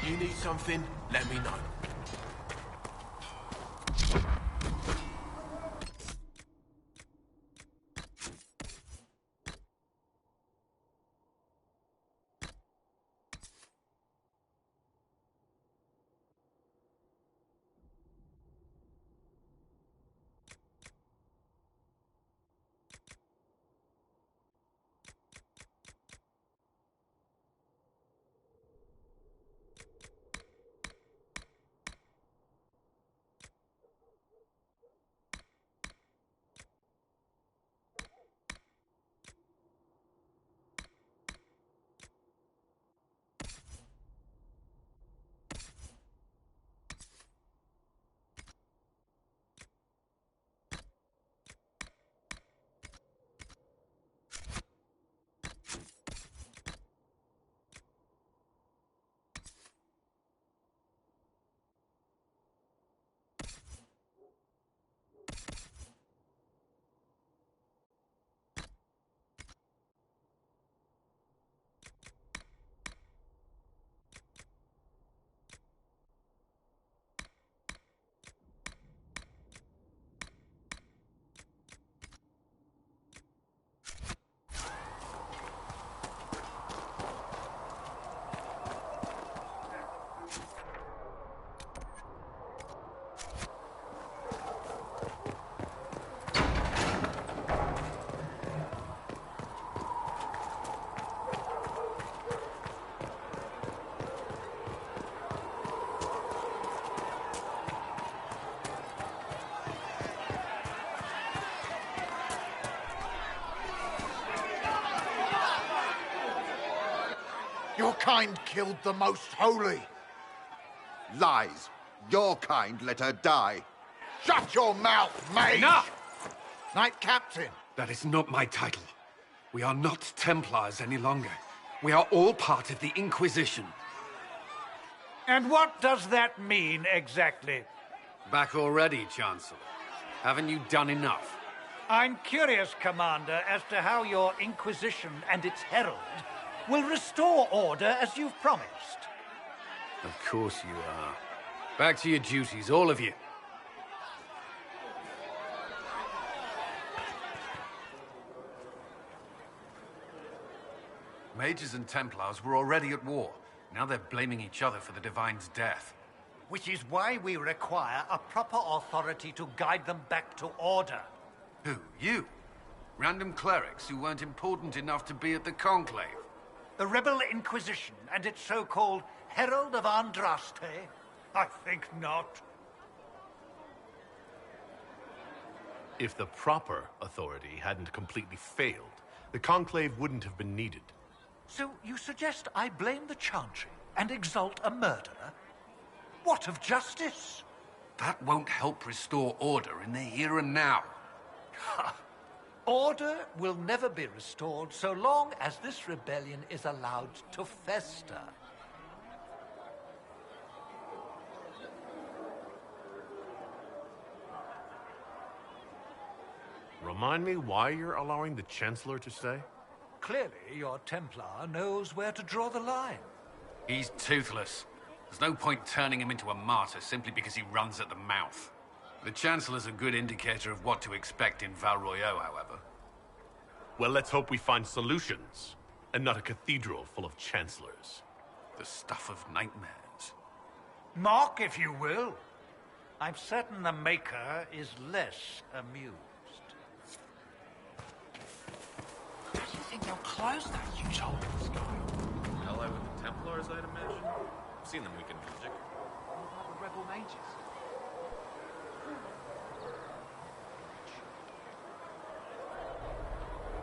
You need something? Let me know. kind killed the Most Holy. Lies. Your kind let her die. Shut your mouth, mage! Enough! Knight Captain. That is not my title. We are not Templars any longer. We are all part of the Inquisition. And what does that mean, exactly? Back already, Chancellor. Haven't you done enough? I'm curious, Commander, as to how your Inquisition and its herald will restore order as you've promised. Of course you are. Back to your duties, all of you. Mages and Templars were already at war. Now they're blaming each other for the Divine's death. Which is why we require a proper authority to guide them back to order. Who? You? Random clerics who weren't important enough to be at the Conclave? The Rebel Inquisition and its so-called Herald of Andraste? I think not. If the proper authority hadn't completely failed, the Conclave wouldn't have been needed. So you suggest I blame the Chantry and exalt a murderer? What of justice? That won't help restore order in the here and now. Order will never be restored so long as this rebellion is allowed to fester. Remind me why you're allowing the Chancellor to stay? Clearly, your Templar knows where to draw the line. He's toothless. There's no point turning him into a martyr simply because he runs at the mouth. The Chancellor's a good indicator of what to expect in Val Royeaux, however. Well, let's hope we find solutions, and not a cathedral full of Chancellors. The stuff of nightmares. Mock, if you will. I'm certain the Maker is less amused. How do you think they'll close that huge hole in the sky? Ally with the Templars, I'd imagine. I've seen them weaken magic. What about the rebel mages?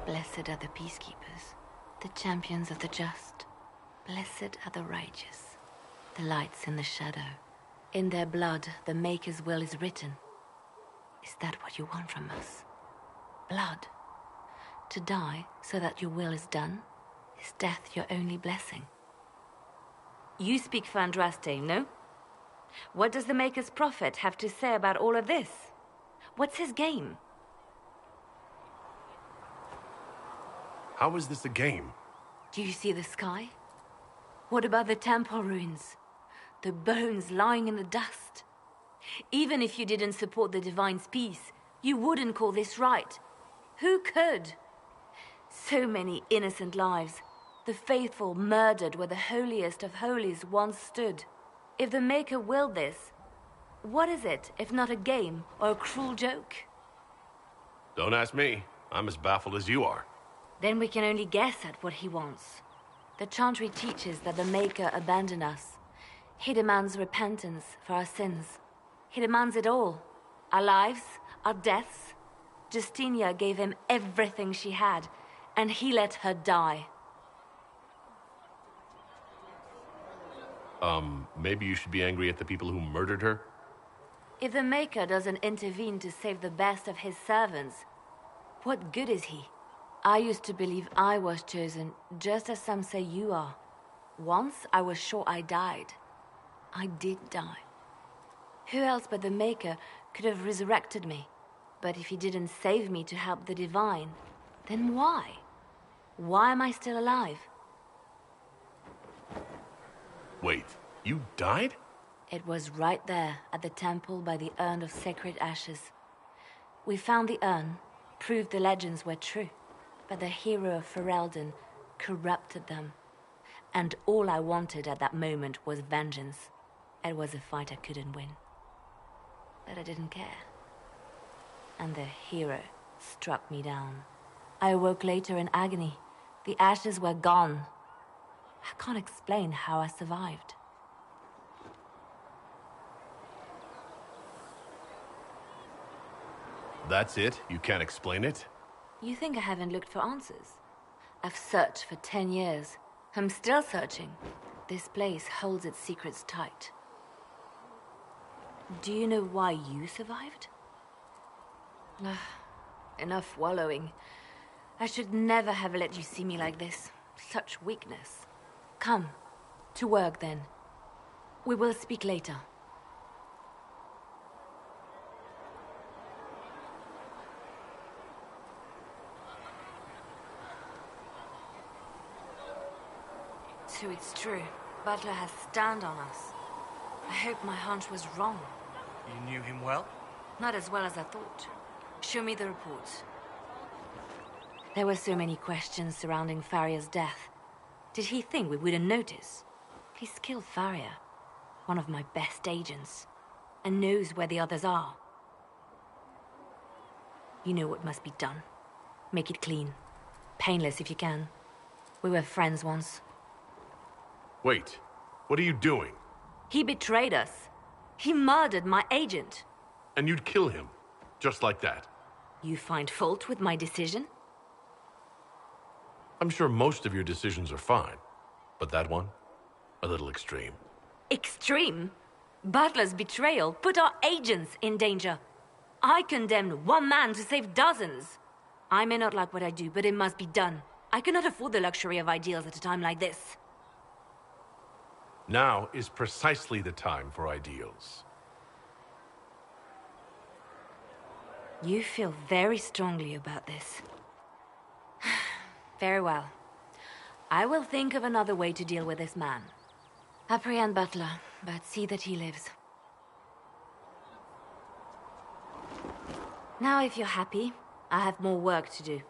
Blessed are the peacekeepers, the champions of the just. Blessed are the righteous, the lights in the shadow. In their blood, the Maker's will is written. Is that what you want from us? Blood? To die so that your will is done? Is death your only blessing? You speak for Andraste, no? What does the Maker's prophet have to say about all of this? What's his game? How is this a game? Do you see the sky? What about the temple ruins? The bones lying in the dust? Even if you didn't support the Divine's peace, you wouldn't call this right. Who could? So many innocent lives. The faithful murdered where the holiest of holies once stood. If the Maker willed this, what is it if not a game or a cruel joke? Don't ask me. I'm as baffled as you are. Then we can only guess at what he wants. The Chantry teaches that the Maker abandoned us. He demands repentance for our sins. He demands it all. Our lives, our deaths. Justinia gave him everything she had, and he let her die. Maybe you should be angry at the people who murdered her? If the Maker doesn't intervene to save the best of his servants, what good is he? I used to believe I was chosen, just as some say you are. Once I was sure I died. I did die. Who else but the Maker could have resurrected me? But if he didn't save me to help the Divine, then why? Why am I still alive? Wait, you died? It was right there at the temple by the urn of sacred ashes. We found the urn, proved the legends were true. But the hero of Ferelden corrupted them. And all I wanted at that moment was vengeance. It was a fight I couldn't win. But I didn't care. And the hero struck me down. I awoke later in agony. The ashes were gone. I can't explain how I survived. That's it? You can't explain it? You think I haven't looked for answers? I've searched for 10 years. I'm still searching. This place holds its secrets tight. Do you know why you survived? Enough wallowing. I should never have let you see me like this. Such weakness. Come, to work then. We will speak later. So it's true. Butler has stand on us. I hope my hunch was wrong. You knew him well? Not as well as I thought. Show me the reports. There were so many questions surrounding Farria's death. Did he think we wouldn't notice? He's killed Farria, one of my best agents, and knows where the others are. You know what must be done. Make it clean. Painless if you can. We were friends once. Wait, what are you doing? He betrayed us. He murdered my agent. And you'd kill him, just like that. You find fault with my decision? I'm sure most of your decisions are fine, but that one, a little extreme. Extreme? Butler's betrayal put our agents in danger. I condemned one man to save dozens. I may not like what I do, but it must be done. I cannot afford the luxury of ideals at a time like this. Now is precisely the time for ideals. You feel very strongly about this. Very well. I will think of another way to deal with this man. Apprehend Butler, but see that he lives. Now, if you're happy, I have more work to do.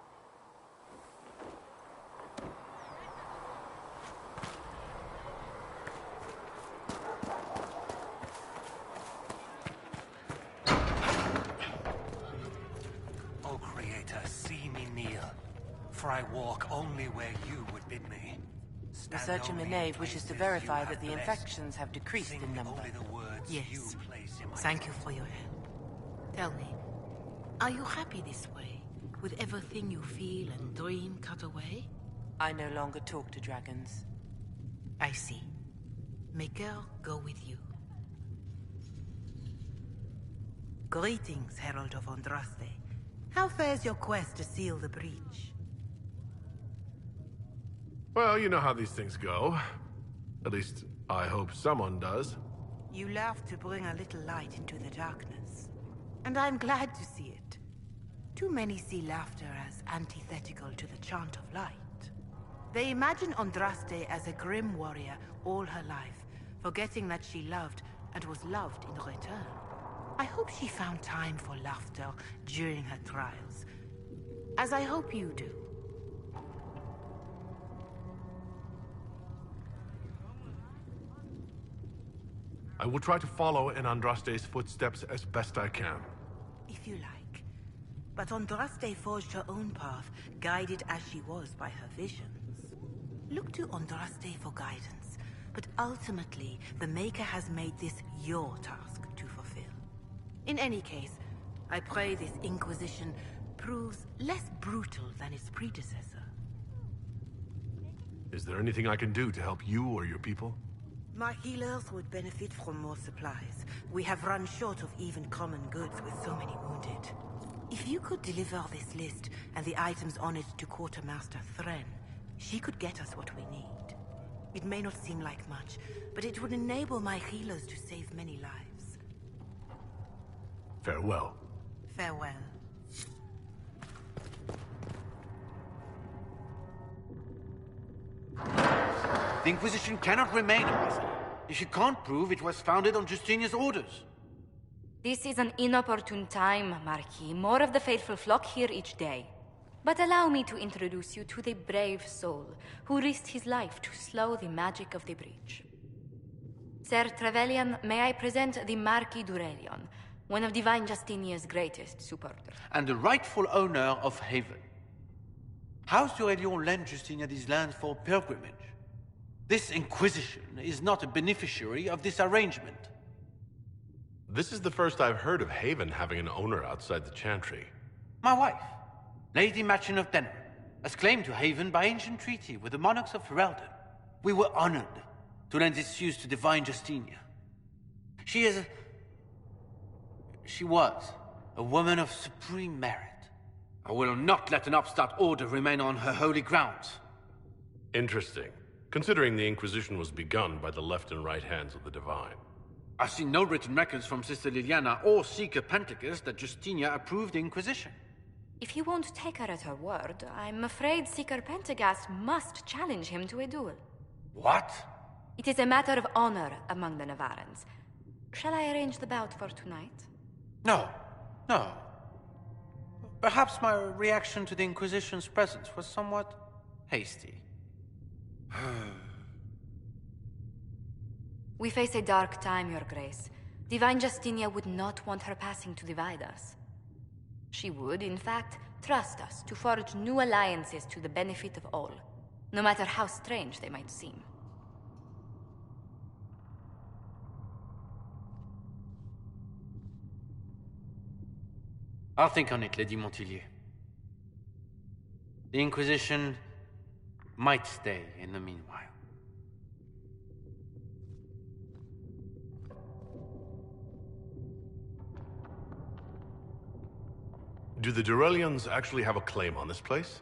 O Creator, see me kneel, for I walk only where you would bid me. Research in the nave wishes to verify that the infections have decreased in number. Yes. Thank you for your help. Tell me, are you happy this way? With everything you feel and dream cut away? I no longer talk to dragons. I see. Mąker, go with you. Greetings, Herald of Andraste. How fares your quest to seal the breach? Well, you know how these things go. At least, I hope someone does. You laugh to bring a little light into the darkness. And I'm glad to see it. Too many see laughter as antithetical to the chant of light. They imagine Andraste as a grim warrior all her life, forgetting that she loved and was loved in return. I hope she found time for laughter during her trials, as I hope you do. I will try to follow in Andraste's footsteps as best I can. If you like. But Andraste forged her own path, guided as she was by her visions. Look to Andraste for guidance, but ultimately, the Maker has made this your task to fulfill. In any case, I pray this Inquisition proves less brutal than its predecessor. Is there anything I can do to help you or your people? My healers would benefit from more supplies. We have run short of even common goods with so many wounded. If you could deliver this list and the items on it to Quartermaster Thren, she could get us what we need. It may not seem like much, but it would enable my healers to save many lives. Farewell. Farewell. The Inquisition cannot remain a prisoner if she can't prove it was founded on Justinia's orders. This is an inopportune time, Marquis. More of the faithful flock here each day. But allow me to introduce you to the brave soul who risked his life to slow the magic of the breach. Sir Trevelyan, may I present the Marquis d'Aurelion, one of Divine Justinia's greatest supporters. And the rightful owner of Haven. House d'Aurelion lent Justinia these lands for pilgrimage. This Inquisition is not a beneficiary of this arrangement. This is the first I've heard of Haven having an owner outside the Chantry. My wife, Lady Machin of Denner, has claimed to Haven by ancient treaty with the monarchs of Ferelden. We were honored to lend its use to Divine Justinia. She was a woman of supreme merit. I will not let an upstart order remain on her holy grounds. Interesting, considering the Inquisition was begun by the left and right hands of the Divine. I've seen no written records from Sister Leliana or Seeker Pentacus that Justinia approved the Inquisition. If you won't take her at her word, I'm afraid Seeker Pentagast must challenge him to a duel. What? It is a matter of honor among the Navarrans. Shall I arrange the bout for tonight? No. Perhaps my reaction to the Inquisition's presence was somewhat hasty. We face a dark time, Your Grace. Divine Justinia would not want her passing to divide us. She would, in fact, trust us to forge new alliances to the benefit of all, no matter how strange they might seem. I'll think on it, Lady Montilyet. The Inquisition might stay in the meanwhile. Do the Durelians actually have a claim on this place?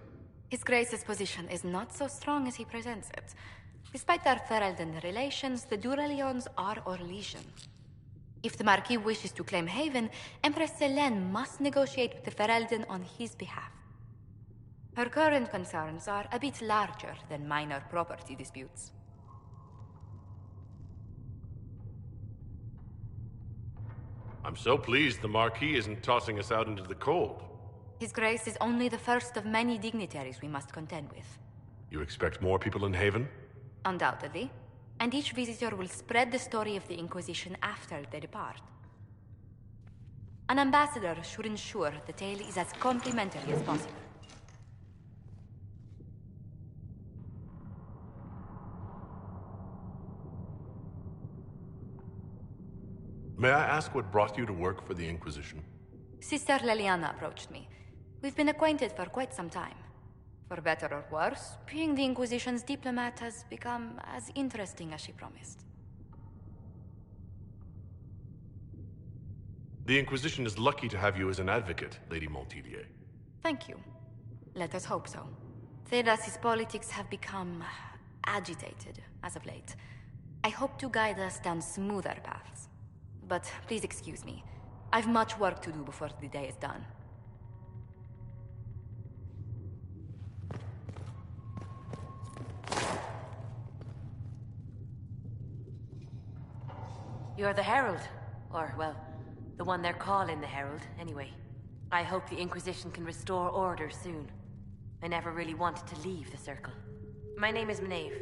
His Grace's position is not so strong as he presents it. Despite their Ferelden relations, the Durelions are our legion. If the Marquis wishes to claim Haven, Empress Selene must negotiate with the Ferelden on his behalf. Her current concerns are a bit larger than minor property disputes. I'm so pleased the Marquis isn't tossing us out into the cold. His Grace is only the first of many dignitaries we must contend with. You expect more people in Haven? Undoubtedly. And each visitor will spread the story of the Inquisition after they depart. An ambassador should ensure the tale is as complimentary as possible. May I ask what brought you to work for the Inquisition? Sister Leliana approached me. We've been acquainted for quite some time. For better or worse, being the Inquisition's diplomat has become as interesting as she promised. The Inquisition is lucky to have you as an advocate, Lady Montilyet. Thank you. Let us hope so. Thedas's politics have become agitated as of late. I hope to guide us down smoother paths. But please excuse me. I've much work to do before the day is done. You're the Herald. Or, well, the one they're calling the Herald, anyway. I hope the Inquisition can restore order soon. I never really wanted to leave the Circle. My name is Maeve.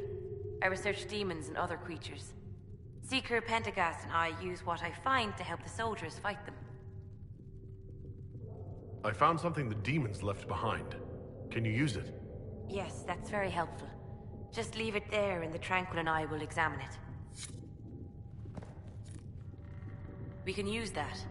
I research demons and other creatures. Seeker Pentagast and I use what I find to help the soldiers fight them. I found something the demons left behind. Can you use it? Yes, that's very helpful. Just leave it there and the Tranquil and I will examine it. We can use that.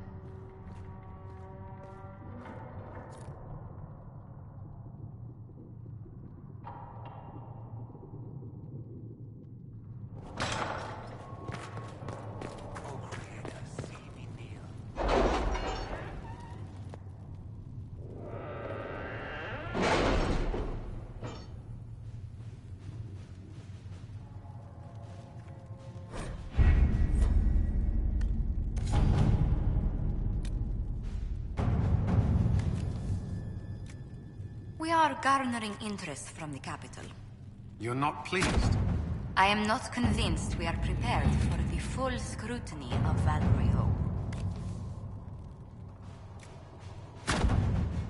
We are garnering interest from the capital. You're not pleased? I am not convinced we are prepared for the full scrutiny of Valroyo.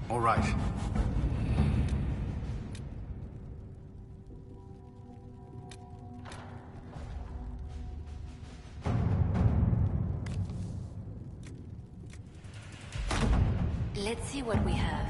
All right. Let's see what we have.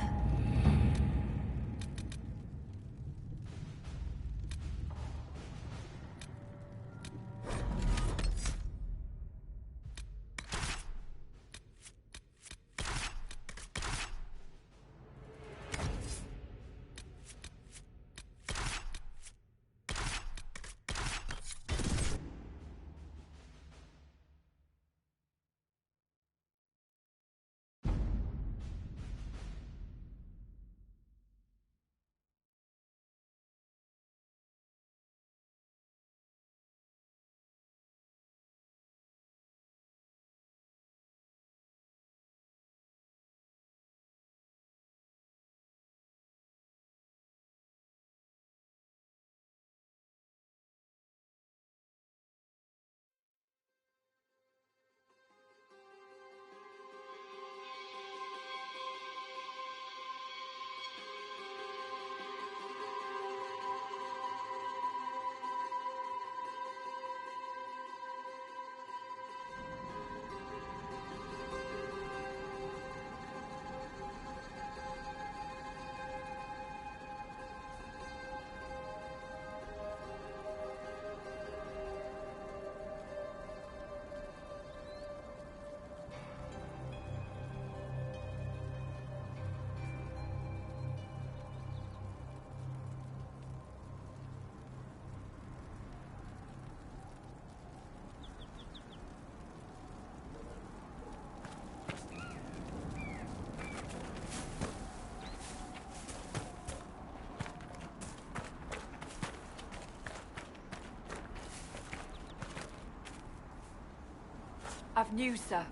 Avenue, sir.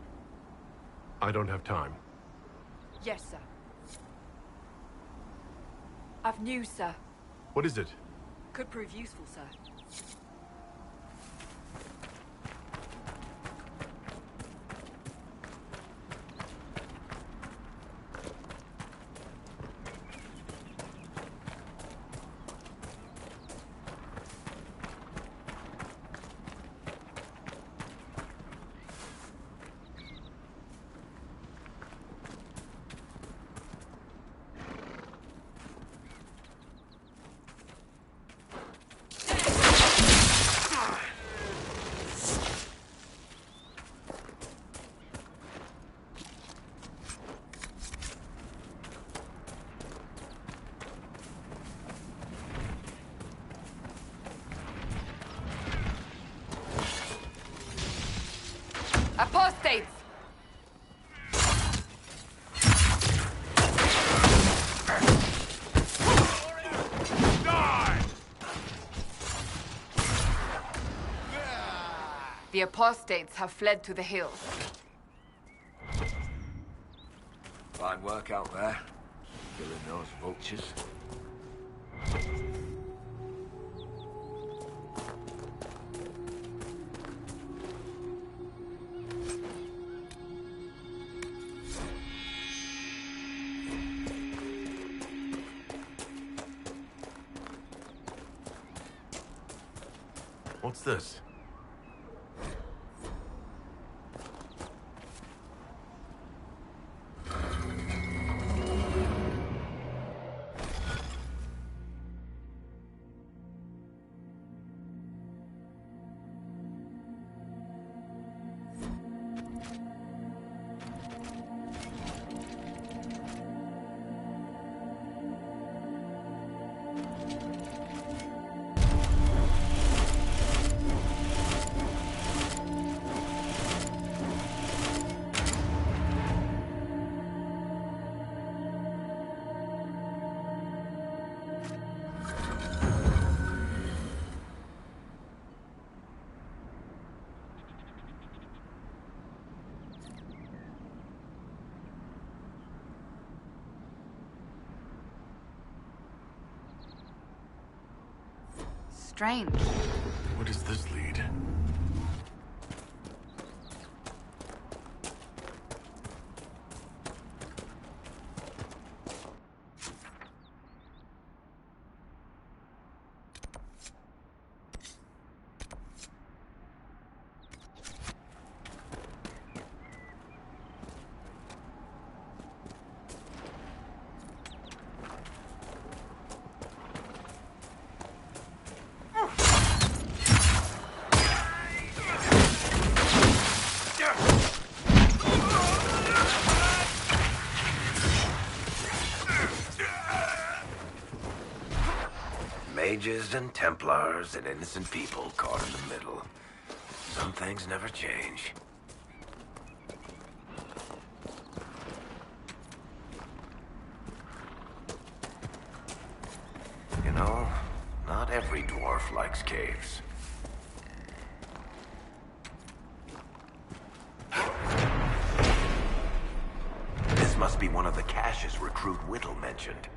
I don't have time. Yes, sir. Avenue, sir. What is it? Could prove useful, sir. Apostates! The apostates have fled to the hills. Fine work out there. Killing those vultures. What's this? Strange. Where does this lead? Mages and Templars and innocent people caught in the middle. Some things never change. You know, not every dwarf likes caves. This must be one of the caches recruit Whittle mentioned.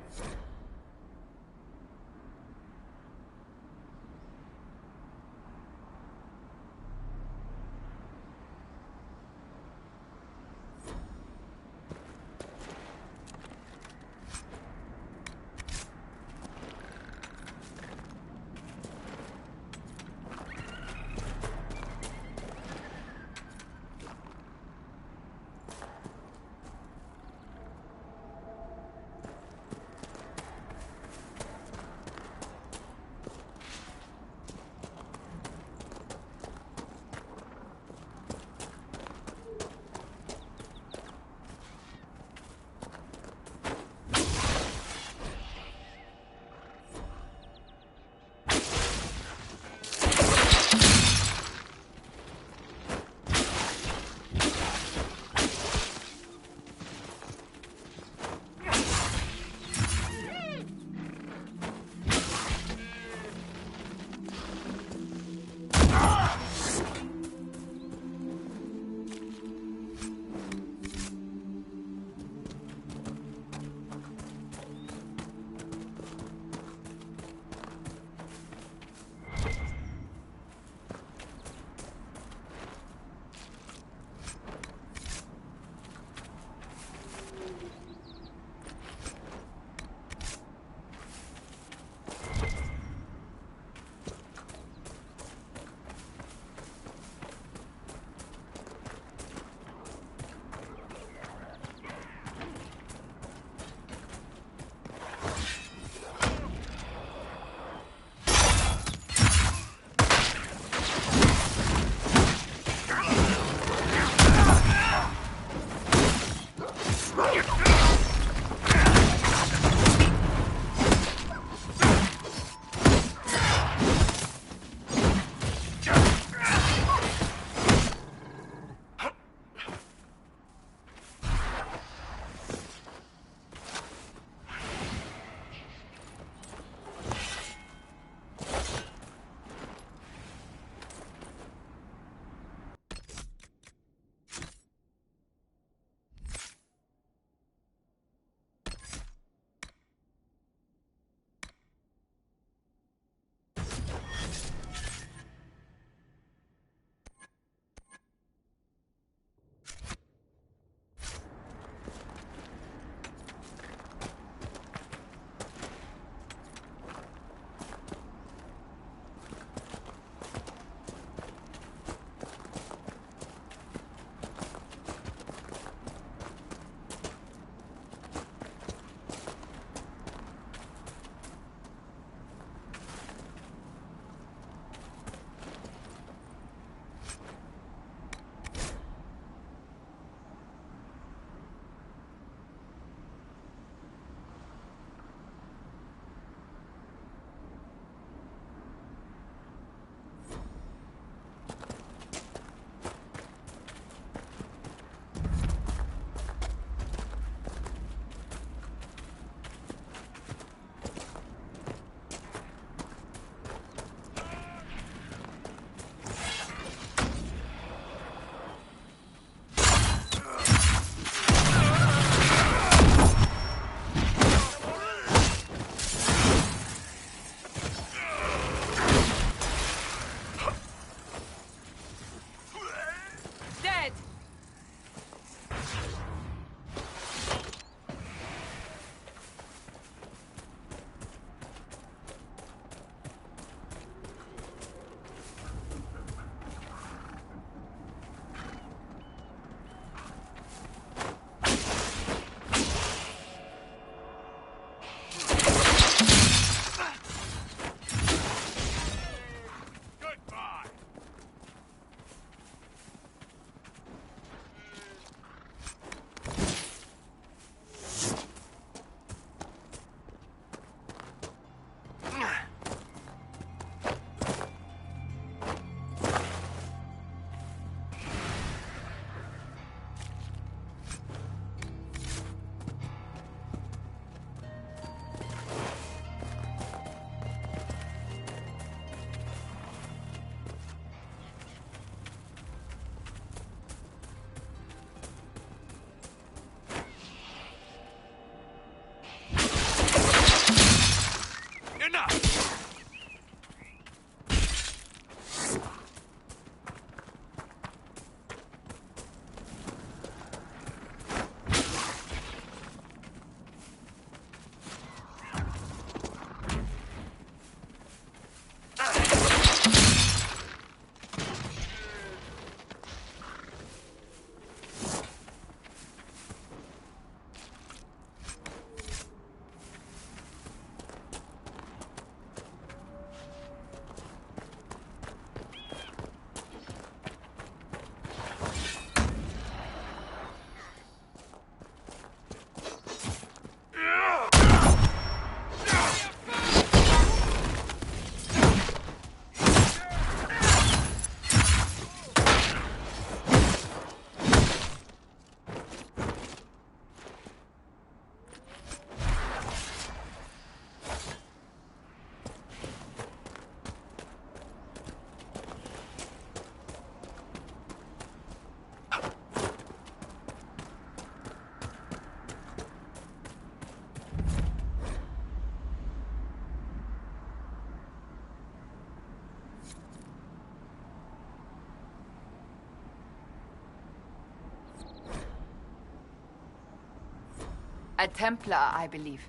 A Templar, I believe.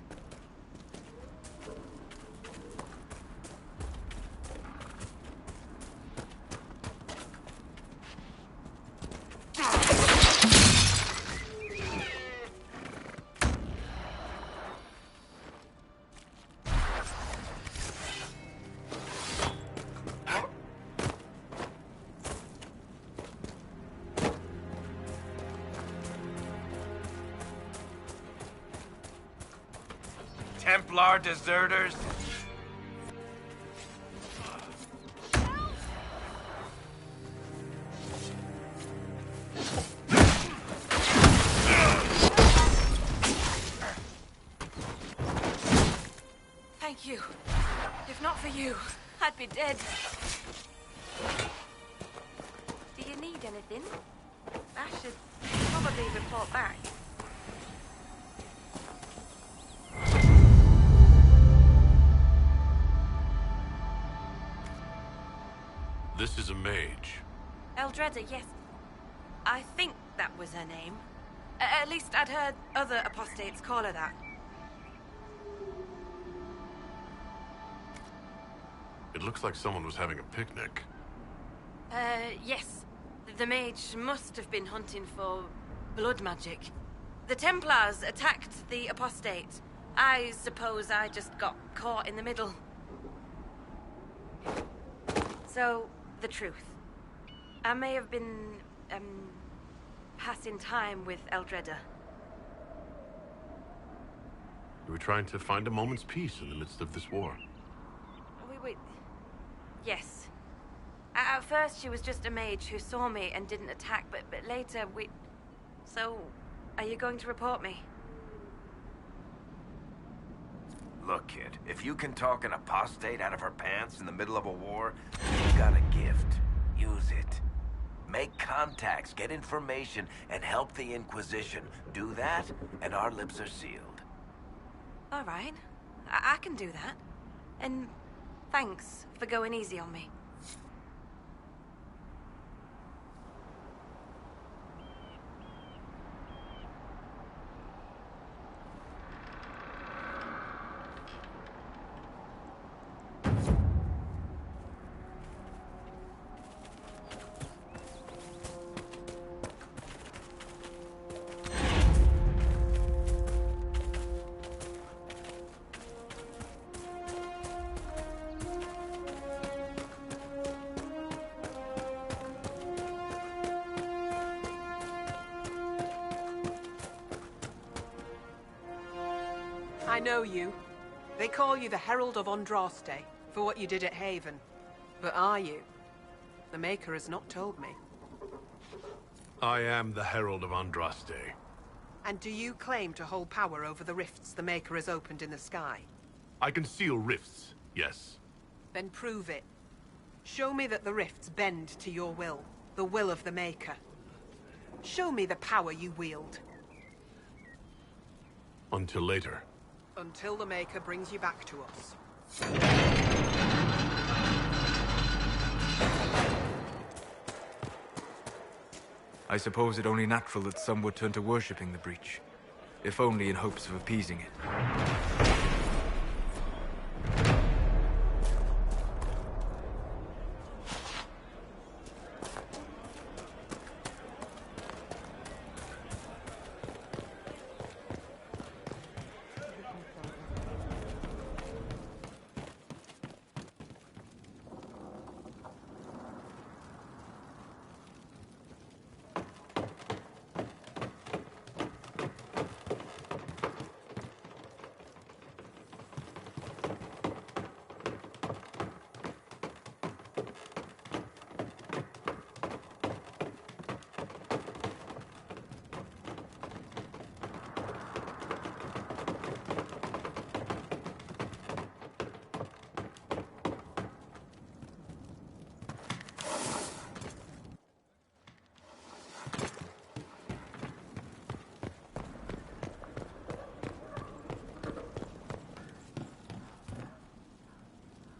Templar deserters? Thank you. If not for you, I'd be dead. Do you need anything? I should probably report back. This is a mage. Eldreda, yes. I think that was her name. At least I'd heard other apostates call her that. It looks like someone was having a picnic. Yes. The mage must have been hunting for blood magic. The Templars attacked the apostate. I suppose I just got caught in the middle. So, the truth. I may have been, passing time with Eldreda. You were trying to find a moment's peace in the midst of this war. Wait. Yes. At first, she was just a mage who saw me and didn't attack, but later we... So, are you going to report me? Look, kid, if you can talk an apostate out of her pants in the middle of a war, you've got a gift. Use it. Make contacts, get information, and help the Inquisition. Do that, and our lips are sealed. All right. I can do that. And thanks for going easy on me. I know you. They call you the Herald of Andraste for what you did at Haven. But are you? The Maker has not told me. I am the Herald of Andraste. And do you claim to hold power over the rifts the Maker has opened in the sky? I can seal rifts, yes. Then prove it. Show me that the rifts bend to your will, the will of the Maker. Show me the power you wield. Until later. Until the Maker brings you back to us. I suppose it only natural that some would turn to worshipping the breach, if only in hopes of appeasing it.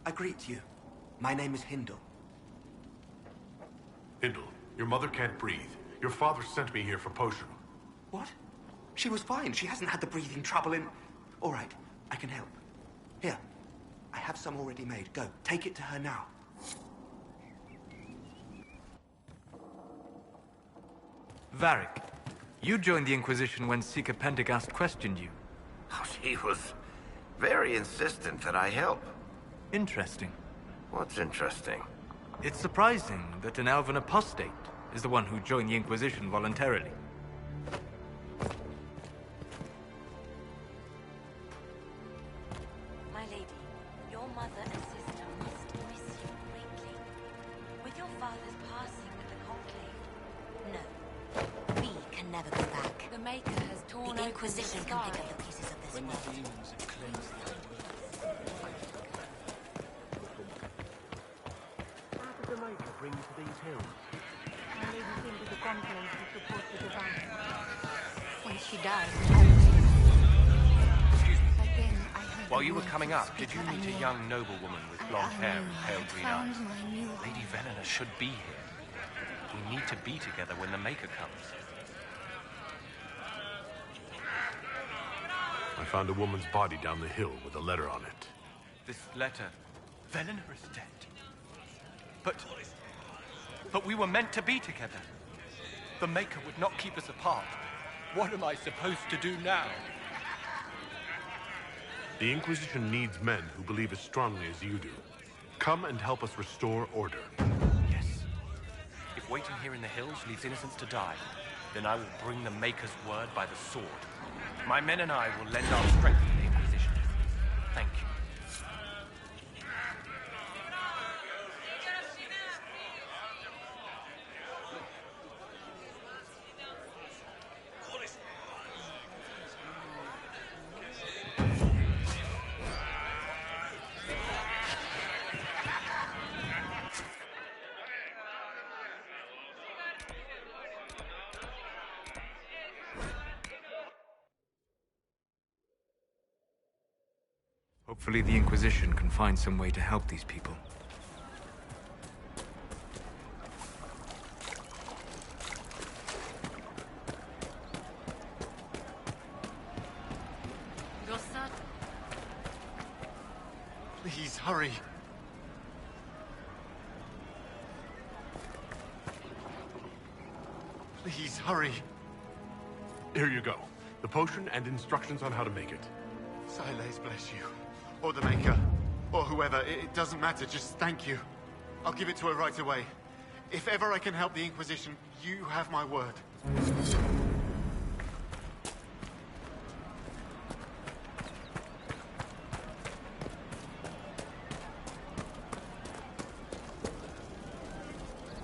I greet you. My name is Hindle. Hindle, your mother can't breathe. Your father sent me here for potion. What? She was fine. She hasn't had the breathing trouble in... All right, I can help. Here, I have some already made. Go, take it to her now. Varric, you joined the Inquisition when Seeker Pendergast questioned you. Oh, she was very insistent that I help. Interesting. What's interesting? It's surprising that an elven apostate is the one who joined the Inquisition voluntarily. My lady, your mother and sister must miss you greatly. With your father's passing at the Conclave, no. We can never go back. The Maker has torn The open Inquisition the can sky. pick up the pieces of this When world. the demons have cleansed the idea. How did the Maker bring you to these hills? My lady thinks the Conclave to support the Divine. When she died, Excuse me. While you were coming up, did you meet a young noblewoman with blonde hair and pale green eyes? Lady Venona should be here. We need to be together when the Maker comes. I found a woman's body down the hill with a letter on it. This letter... Venona is dead. But we were meant to be together. The Maker would not keep us apart. What am I supposed to do now? The Inquisition needs men who believe as strongly as you do. Come and help us restore order. Yes. If waiting here in the hills leaves innocents to die, then I will bring the Maker's word by the sword. My men and I will lend our strength to the Inquisition. Thank you. Hopefully the Inquisition can find some way to help these people. Please, hurry. Please, hurry. Here you go. The potion and instructions on how to make it. Silas bless you. Or the Maker. Or whoever. It doesn't matter. Just thank you. I'll give it to her right away. If ever I can help the Inquisition, you have my word.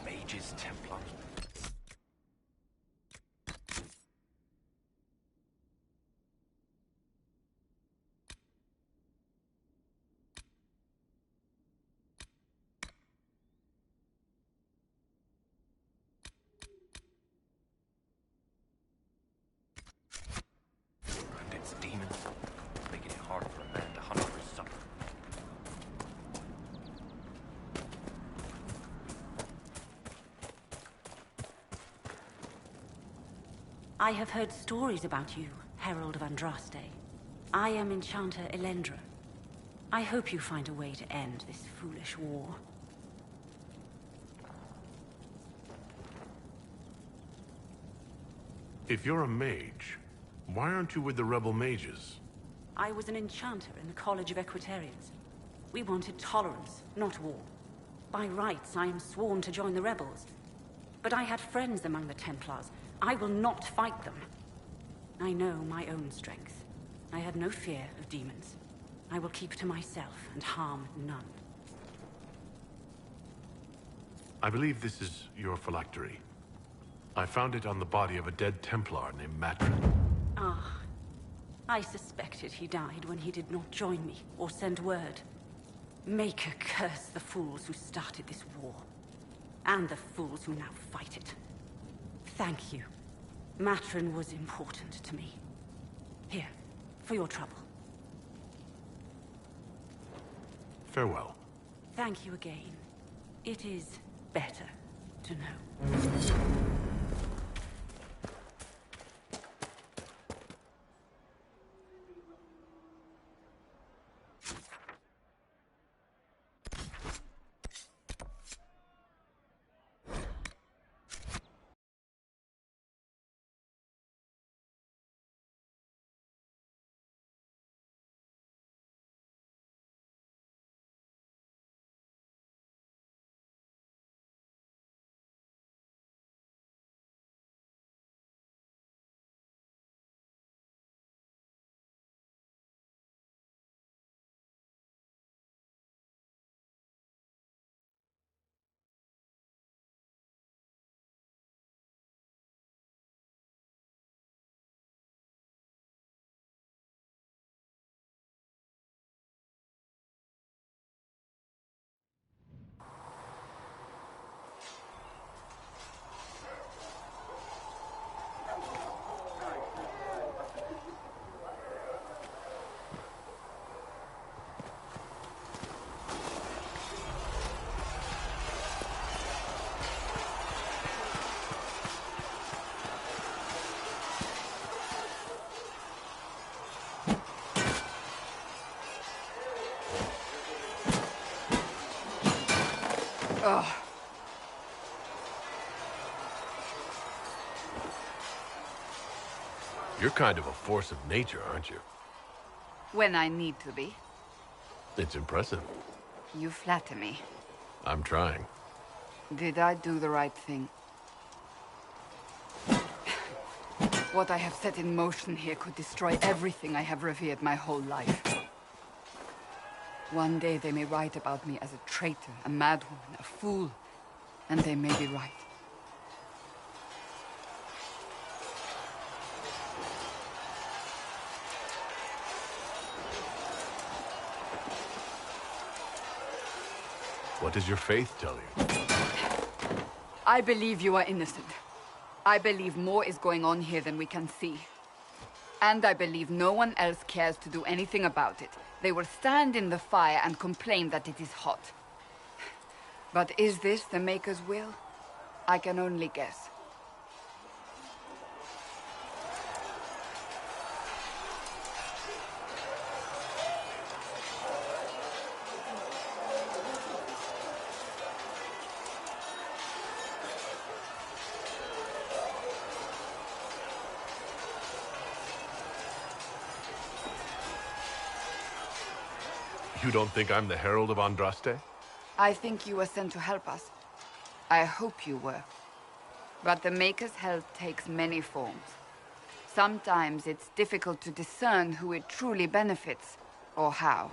Mages, Templars. And it's demons, making it hard for a man to hunt for his supper. I have heard stories about you, Herald of Andraste. I am Enchanter Elendra. I hope you find a way to end this foolish war. If you're a mage, why aren't you with the rebel mages? I was an enchanter in the College of Equitarians. We wanted tolerance, not war. By rights, I am sworn to join the rebels. But I had friends among the Templars. I will not fight them. I know my own strength. I have no fear of demons. I will keep to myself and harm none. I believe this is your phylactery. I found it on the body of a dead Templar named Matrin. Ah. I suspected he died when he did not join me or send word. Maker curse the fools who started this war. And the fools who now fight it. Thank you. Matrin was important to me. Here, for your trouble. Farewell. Thank you again. It is better to know. You're kind of a force of nature, aren't you? When I need to be. It's impressive. You flatter me. I'm trying. Did I do the right thing? What I have set in motion here could destroy everything I have revered my whole life. One day they may write about me as a traitor, a madwoman, a fool, and they may be right. What does your faith tell you? I believe you are innocent. I believe more is going on here than we can see. And I believe no one else cares to do anything about it. They will stand in the fire and complain that it is hot. But is this the Maker's will? I can only guess. You don't think I'm the Herald of Andraste? I think you were sent to help us. I hope you were. But the Maker's help takes many forms. Sometimes it's difficult to discern who it truly benefits, or how.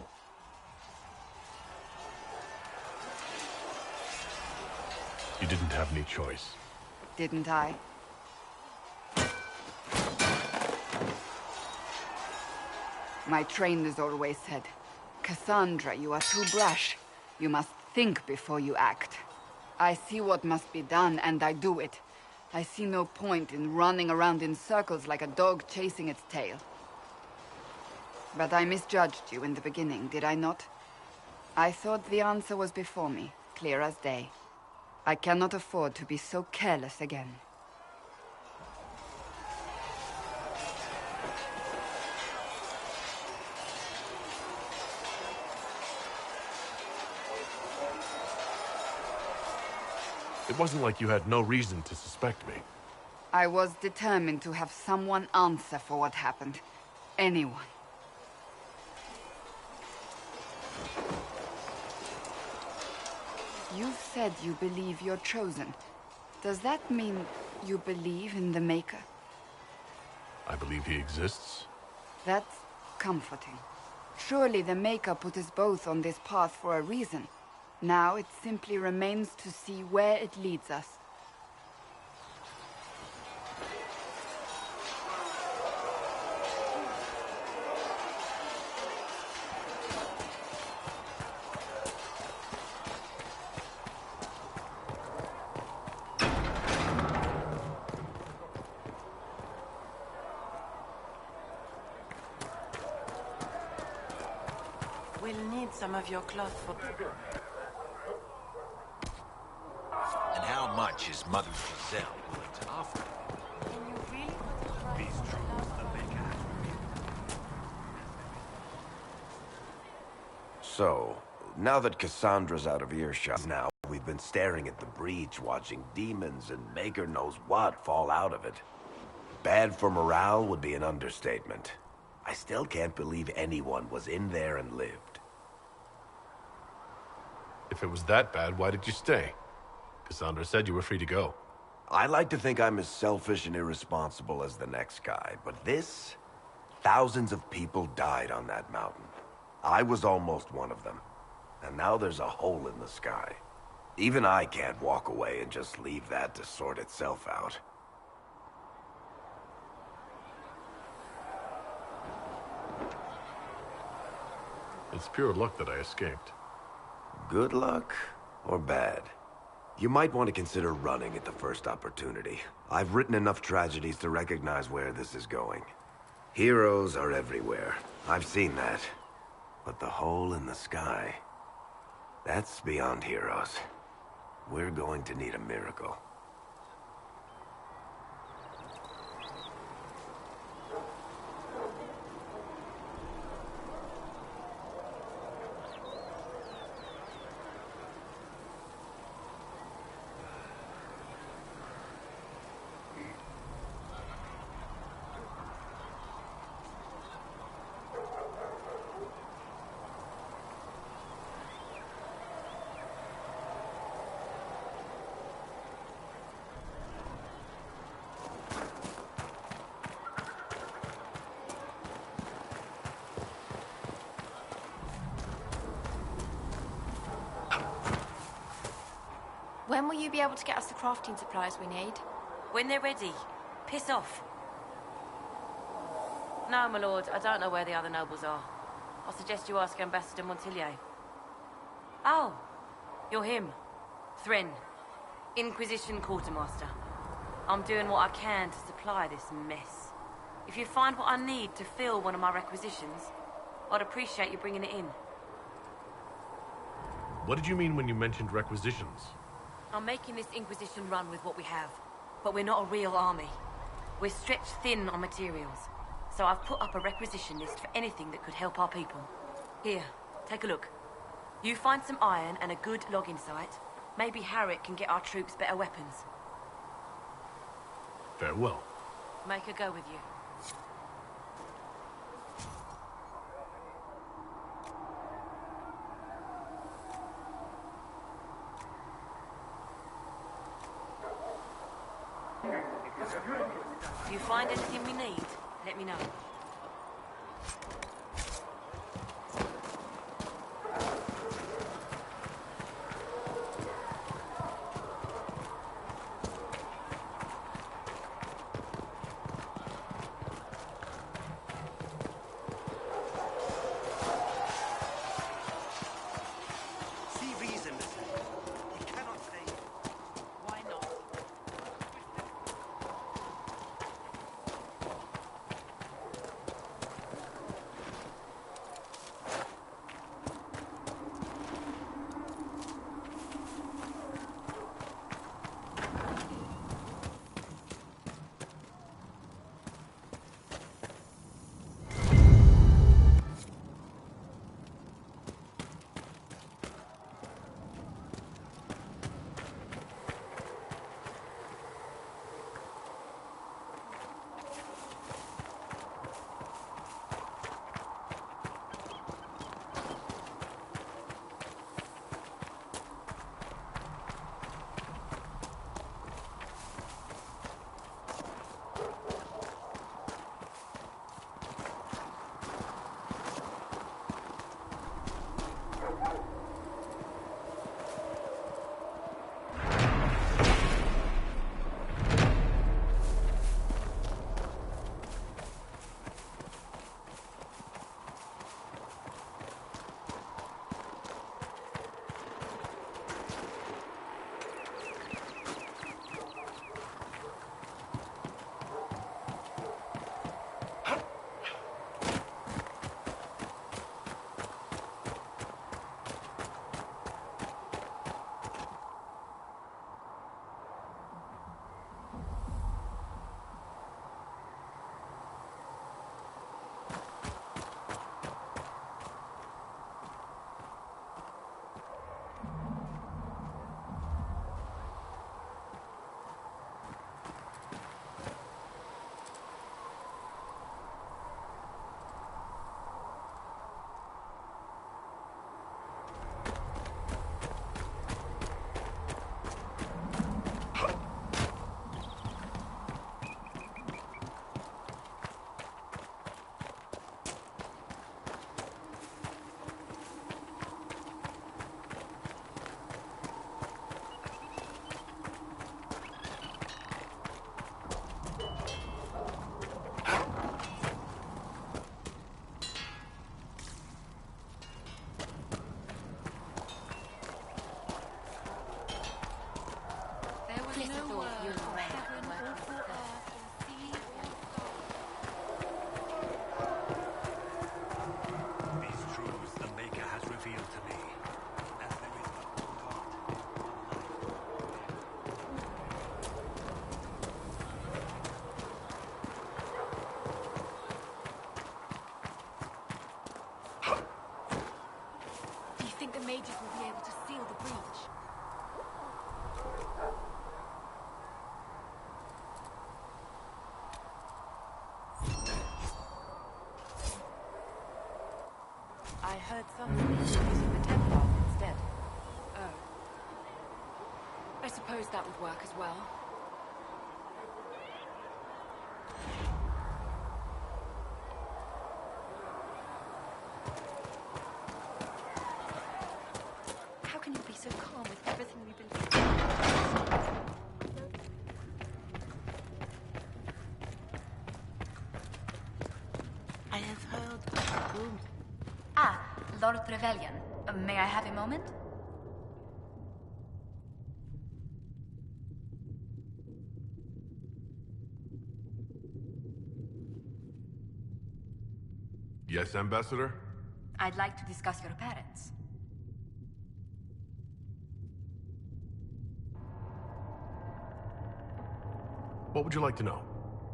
You didn't have any choice. Didn't I? My trainers always said, Cassandra, you are too brash. You must think before you act. I see what must be done, and I do it. I see no point in running around in circles like a dog chasing its tail. But I misjudged you in the beginning, did I not? I thought the answer was before me, clear as day. I cannot afford to be so careless again. It wasn't like you had no reason to suspect me. I was determined to have someone answer for what happened. Anyone. You've said you believe you're chosen. Does that mean you believe in the Maker? I believe he exists. That's comforting. Surely the Maker put us both on this path for a reason. Now it simply remains to see where it leads us. We'll need some of your cloth for... And how much is Mother Giselle willing to offer? Can you really put a price on the love of a cat? So, now that Cassandra's out of earshot, now we've been staring at the breach, watching demons and Maker knows what fall out of it. Bad for morale would be an understatement. I still can't believe anyone was in there and lived. If it was that bad, why did you stay? Cassandra said you were free to go. I like to think I'm as selfish and irresponsible as the next guy, but this... Thousands of people died on that mountain. I was almost one of them. And now there's a hole in the sky. Even I can't walk away and just leave that to sort itself out. It's pure luck that I escaped. Good luck or bad? You might want to consider running at the first opportunity. I've written enough tragedies to recognize where this is going. Heroes are everywhere. I've seen that. But the hole in the sky... that's beyond heroes. We're going to need a miracle. When will you be able to get us the crafting supplies we need? When they're ready. Piss off. No, my lord, I don't know where the other nobles are. I suggest you ask Ambassador Montillier. Oh, you're him. Thren, Inquisition Quartermaster. I'm doing what I can to supply this mess. If you find what I need to fill one of my requisitions, I'd appreciate you bringing it in. What did you mean when you mentioned requisitions? I'm making this Inquisition run with what we have, but we're not a real army. We're stretched thin on materials, so I've put up a requisition list for anything that could help our people. Here, take a look. You find some iron and a good logging site, maybe Harriet can get our troops better weapons. Farewell. Make her go with you. If you find anything we need, let me know. See reason, Lieutenant. He cannot say. Why not? mages will be able to seal the breach. I heard something using the Templars instead. Oh. I suppose that would work as well. How can you be so calm with everything we've been through? I have heard. Who? Ah, Lord Trevelyan. May I have a moment? Yes, Ambassador? I'd like to discuss your parents. What would you like to know?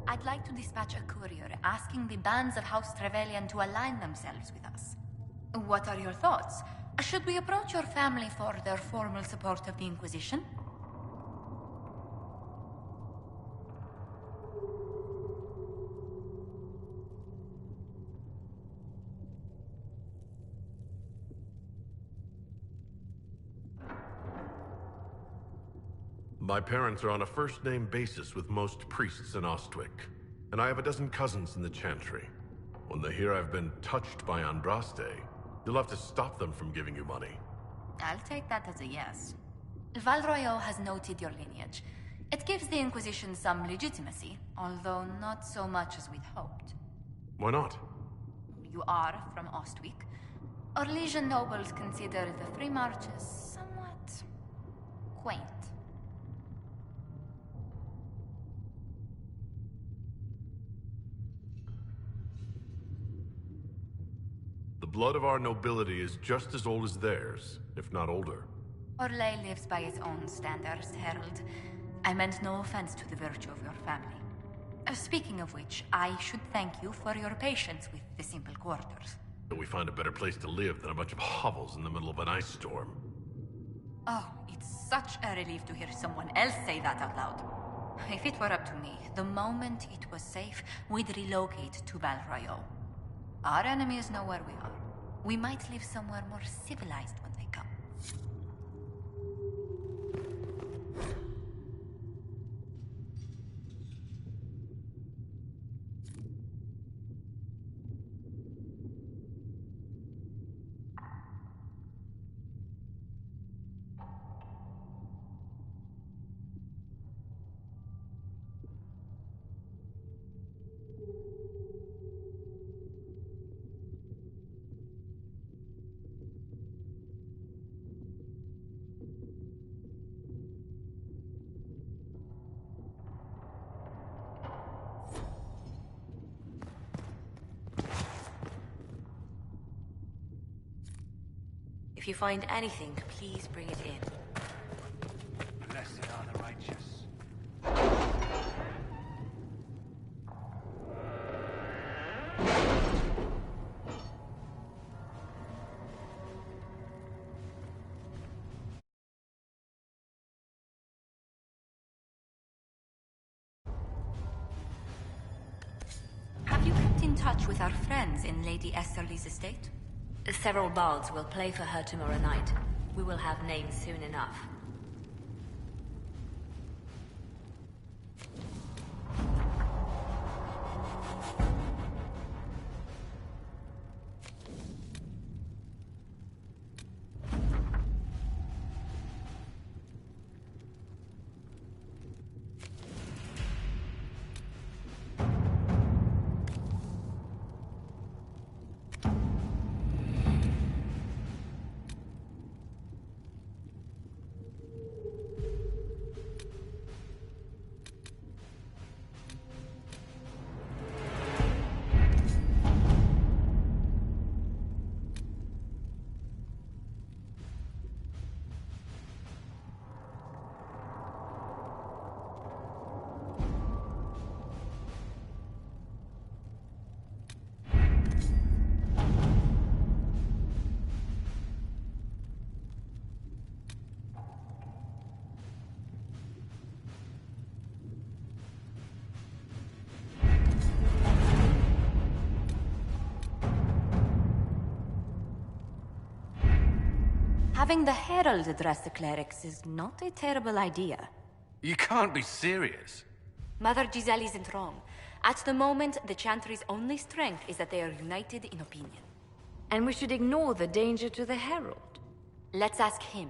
I'd like to dispatch a courier asking the bands of House Trevelyan to align themselves with us. What are your thoughts? Should we approach your family for their formal support of the Inquisition? My parents are on a first-name basis with most priests in Ostwick, and I have a dozen cousins in the Chantry. When they hear I've been touched by Andraste, you'll have to stop them from giving you money. I'll take that as a yes. Valroyo has noted your lineage. It gives the Inquisition some legitimacy, although not so much as we'd hoped. Why not? You are from Ostwick. Orlesian nobles consider the Three Marches somewhat quaint. The blood of our nobility is just as old as theirs, if not older. Orlais lives by its own standards, Herald. I meant no offense to the virtue of your family. Speaking of which, I should thank you for your patience with the simple quarters. We find a better place to live than a bunch of hovels in the middle of an ice storm. Oh, it's such a relief to hear someone else say that out loud. If it were up to me, the moment it was safe, we'd relocate to Valroyo. Our enemies know where we are. We might live somewhere more civilized when they come. If you find anything, please bring it in. Blessed are the righteous. Have you kept in touch with our friends in Lady Esterly's estate? Several bards will play for her tomorrow night. We will have names soon enough. Having the Herald address the clerics is not a terrible idea. You can't be serious. Mother Giselle isn't wrong. At the moment, the Chantry's only strength is that they are united in opinion. And we should ignore the danger to the Herald. Let's ask him.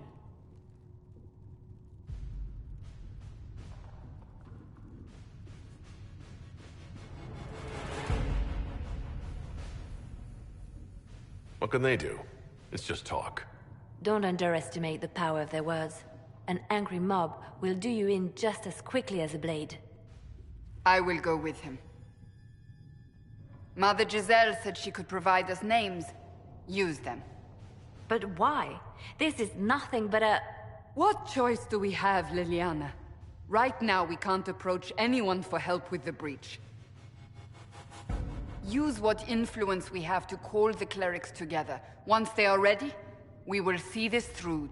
What can they do? It's just talk. Don't underestimate the power of their words. An angry mob will do you in just as quickly as a blade. I will go with him. Mother Giselle said she could provide us names. Use them. But why? This is nothing but a... What choice do we have, Leliana? Right now, we can't approach anyone for help with the breach. Use what influence we have to call the clerics together. Once they are ready, we will see this through.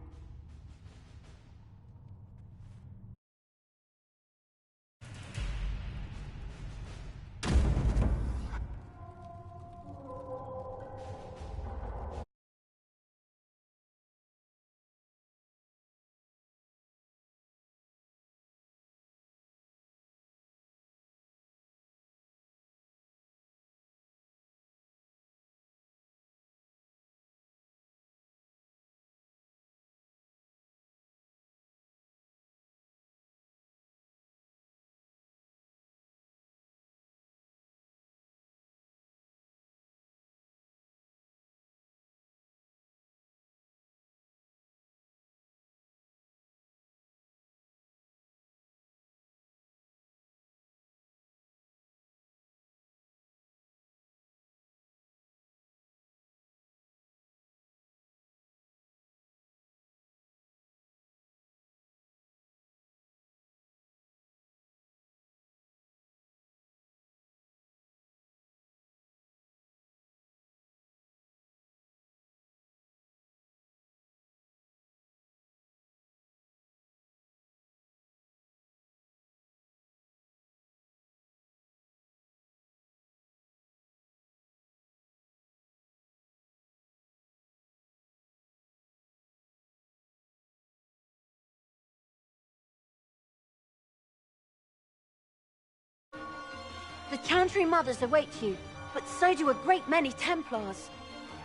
The Chantry Mothers await you, but so do a great many Templars.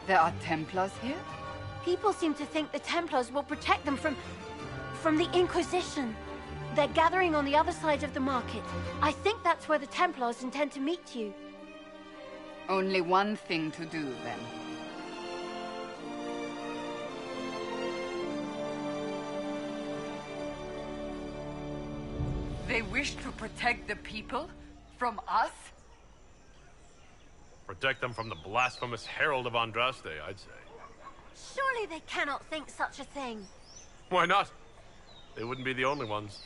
There are Templars here? People seem to think the Templars will protect them from the Inquisition. They're gathering on the other side of the market. I think that's where the Templars intend to meet you. Only one thing to do, then. They wish to protect the people? From us? Protect them from the blasphemous Herald of Andraste, I'd say. Surely they cannot think such a thing. Why not? They wouldn't be the only ones.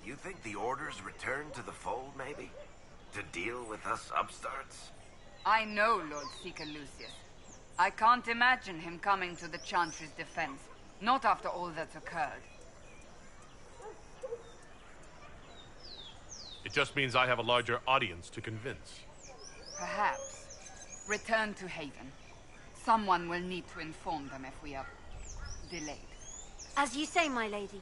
You think the Order's return to the fold, maybe? To deal with us upstarts? I know Lord Seeker Lucius. I can't imagine him coming to the Chantry's defense. Not after all that's occurred. It just means I have a larger audience to convince. Perhaps. Return to Haven. Someone will need to inform them if we are delayed. As you say, my lady.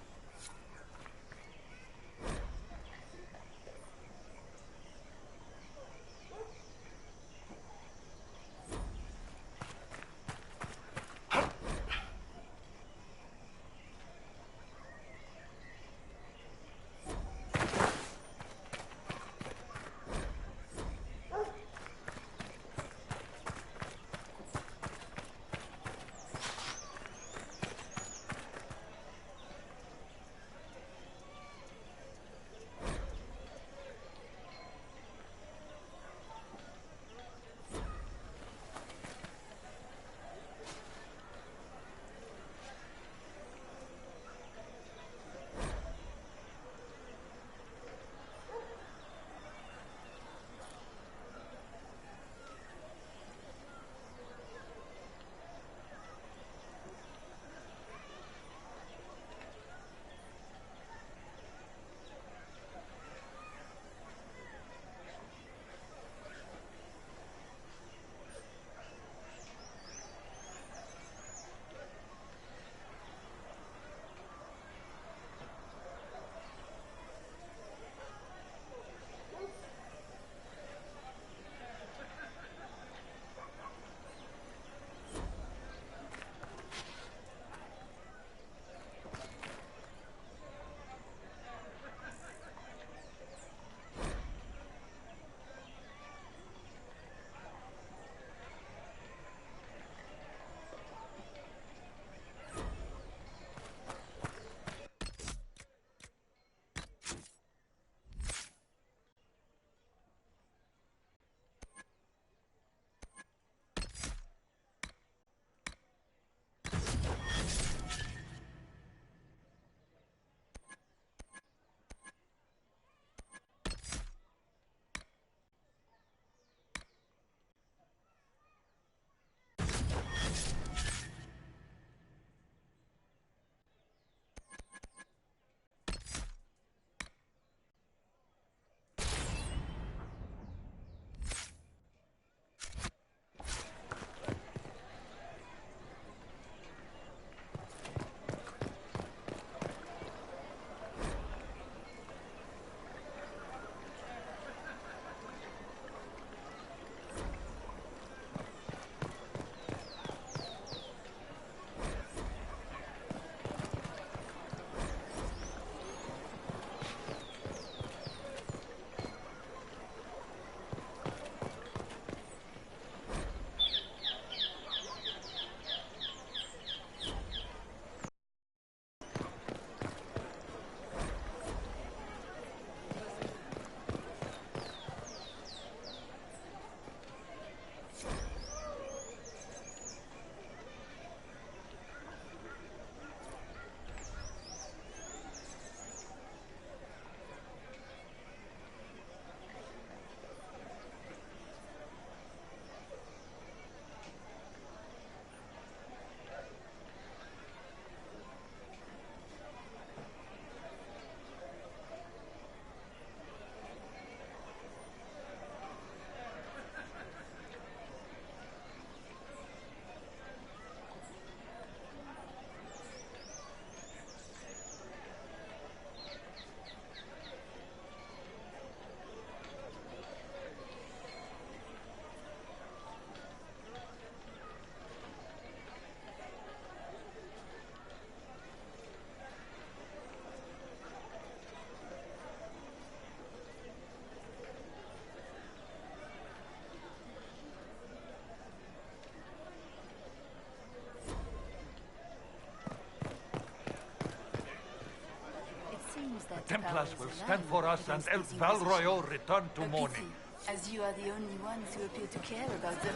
The Templars will stand for us and El Val Royal return to mourning. As you are the only ones who appear to care about them.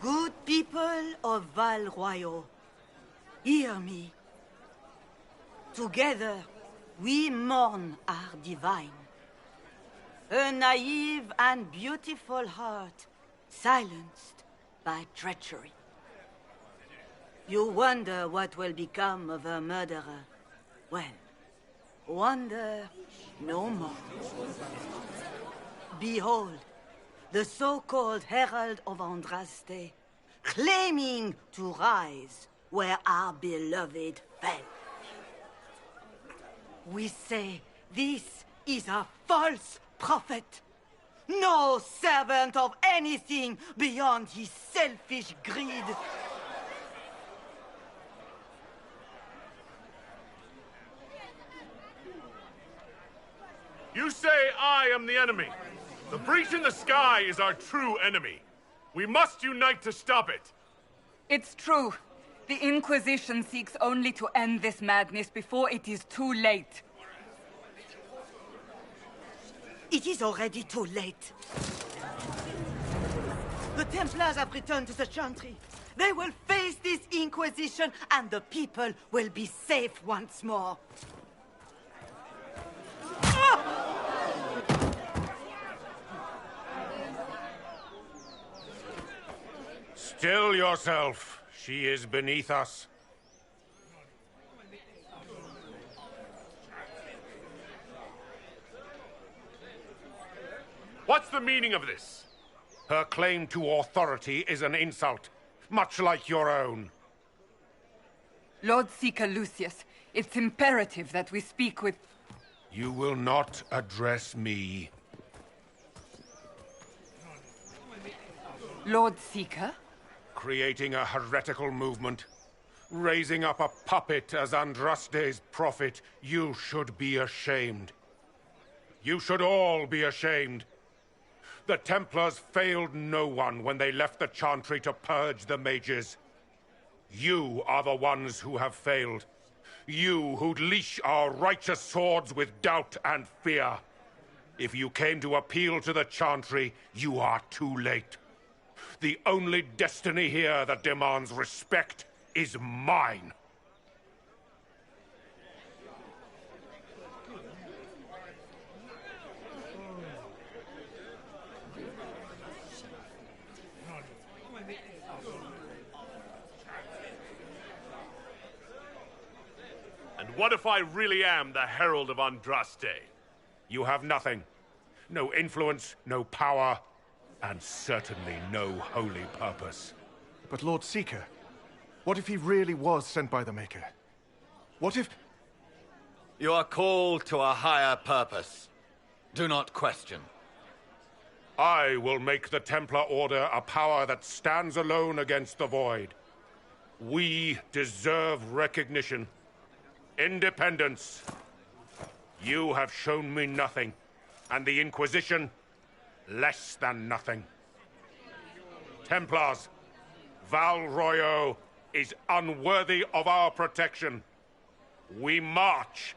Good people of Val Royal, hear me. Together, we mourn our divine. A naive and beautiful heart, silenced by treachery. You wonder what will become of a murderer. Well, wonder no more. Behold, the so-called Herald of Andraste, claiming to rise where our beloved fell. We say this is a false prophet. No servant of anything beyond his selfish greed. You say I am the enemy. The breach in the sky is our true enemy. We must unite to stop it. It's true. The Inquisition seeks only to end this madness before it is too late. It is already too late. The Templars have returned to the Chantry. They will face this Inquisition, and the people will be safe once more. Still yourself. She is beneath us. What's the meaning of this? Her claim to authority is an insult, much like your own. Lord Seeker Lucius, it's imperative that we speak with... You will not address me. Lord Seeker? Creating a heretical movement. Raising up a puppet as Andraste's prophet. You should be ashamed. You should all be ashamed. The Templars failed no one when they left the Chantry to purge the mages. You are the ones who have failed. You who'd leash our righteous swords with doubt and fear. If you came to appeal to the Chantry, you are too late. The only destiny here that demands respect is mine. And what if I really am the Herald of Andraste? You have nothing. No influence, no power, and certainly no holy purpose. But Lord Seeker, what if he really was sent by the Maker? What if... You are called to a higher purpose. Do not question. I will make the Templar Order a power that stands alone against the Void. We deserve recognition. Independence. You have shown me nothing, and the Inquisition, less than nothing. Templars, Val Royal is unworthy of our protection. We march.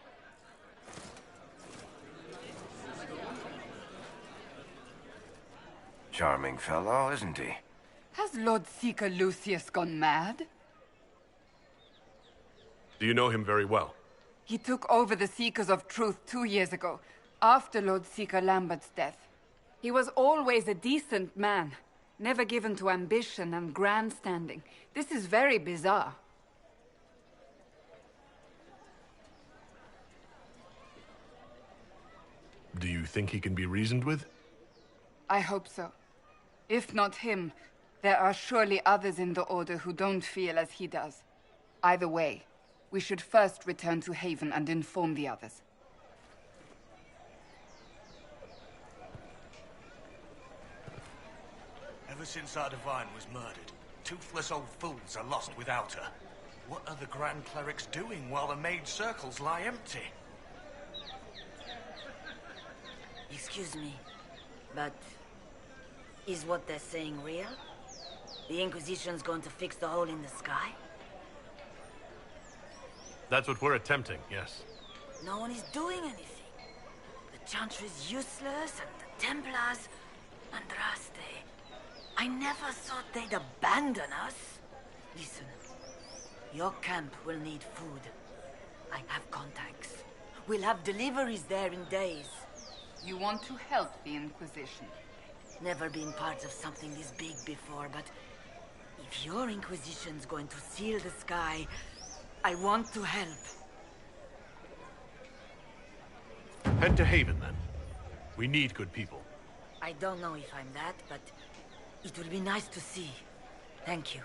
Charming fellow, isn't he? Has Lord Seeker Lucius gone mad? Do you know him very well? He took over the Seekers of Truth 2 years ago, after Lord Seeker Lambert's death. He was always a decent man, never given to ambition and grandstanding. This is very bizarre. Do you think he can be reasoned with? I hope so. If not him, there are surely others in the Order who don't feel as he does. Either way, we should first return to Haven and inform the others. Ever since our Divine was murdered, toothless old fools are lost without her. What are the Grand Clerics doing while the Mage Circles lie empty? Excuse me, but is what they're saying real? The Inquisition's going to fix the hole in the sky? That's what we're attempting, yes. No one is doing anything. The Chantry's useless, and the Templars, Andraste. I never thought they'd abandon us. Listen, your camp will need food. I have contacts. We'll have deliveries there in days. You want to help the Inquisition? Never been part of something this big before, but if your Inquisition's going to seal the sky, I want to help. Head to Haven, then. We need good people. I don't know if I'm that, but it will be nice to see. Thank you.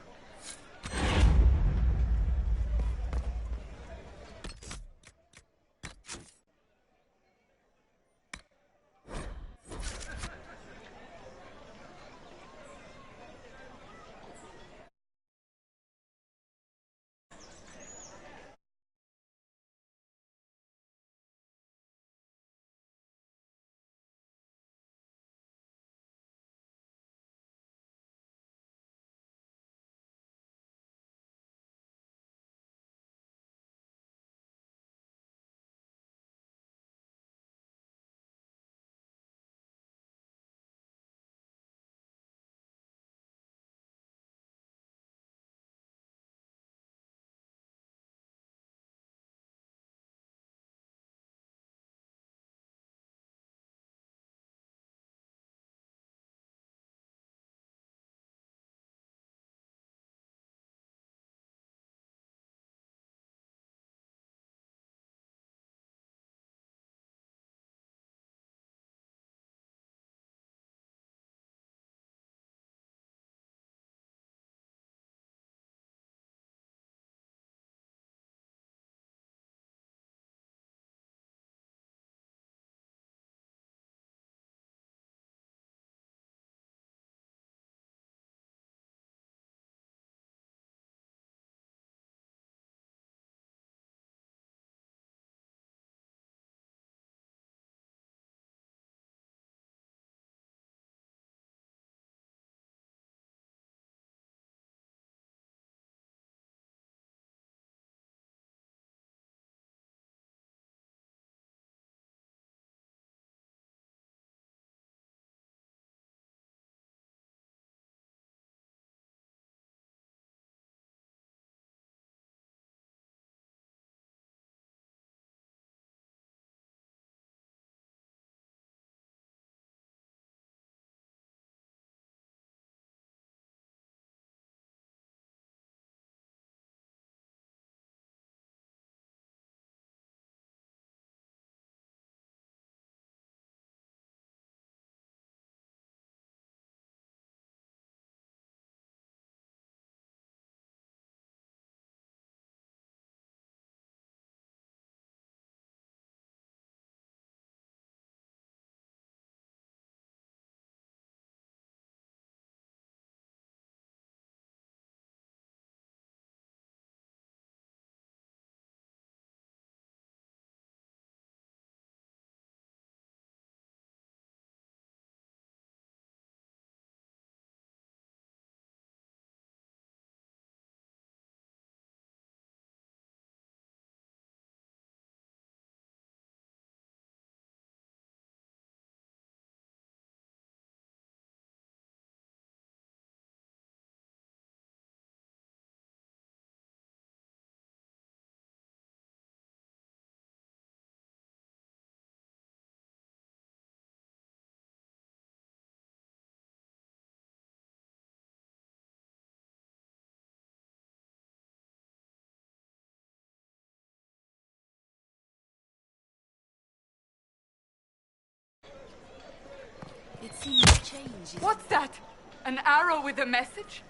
It seems change is... What's that? An arrow with a message?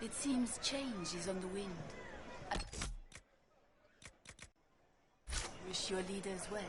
It seems change is on the wind. I wish your leaders well.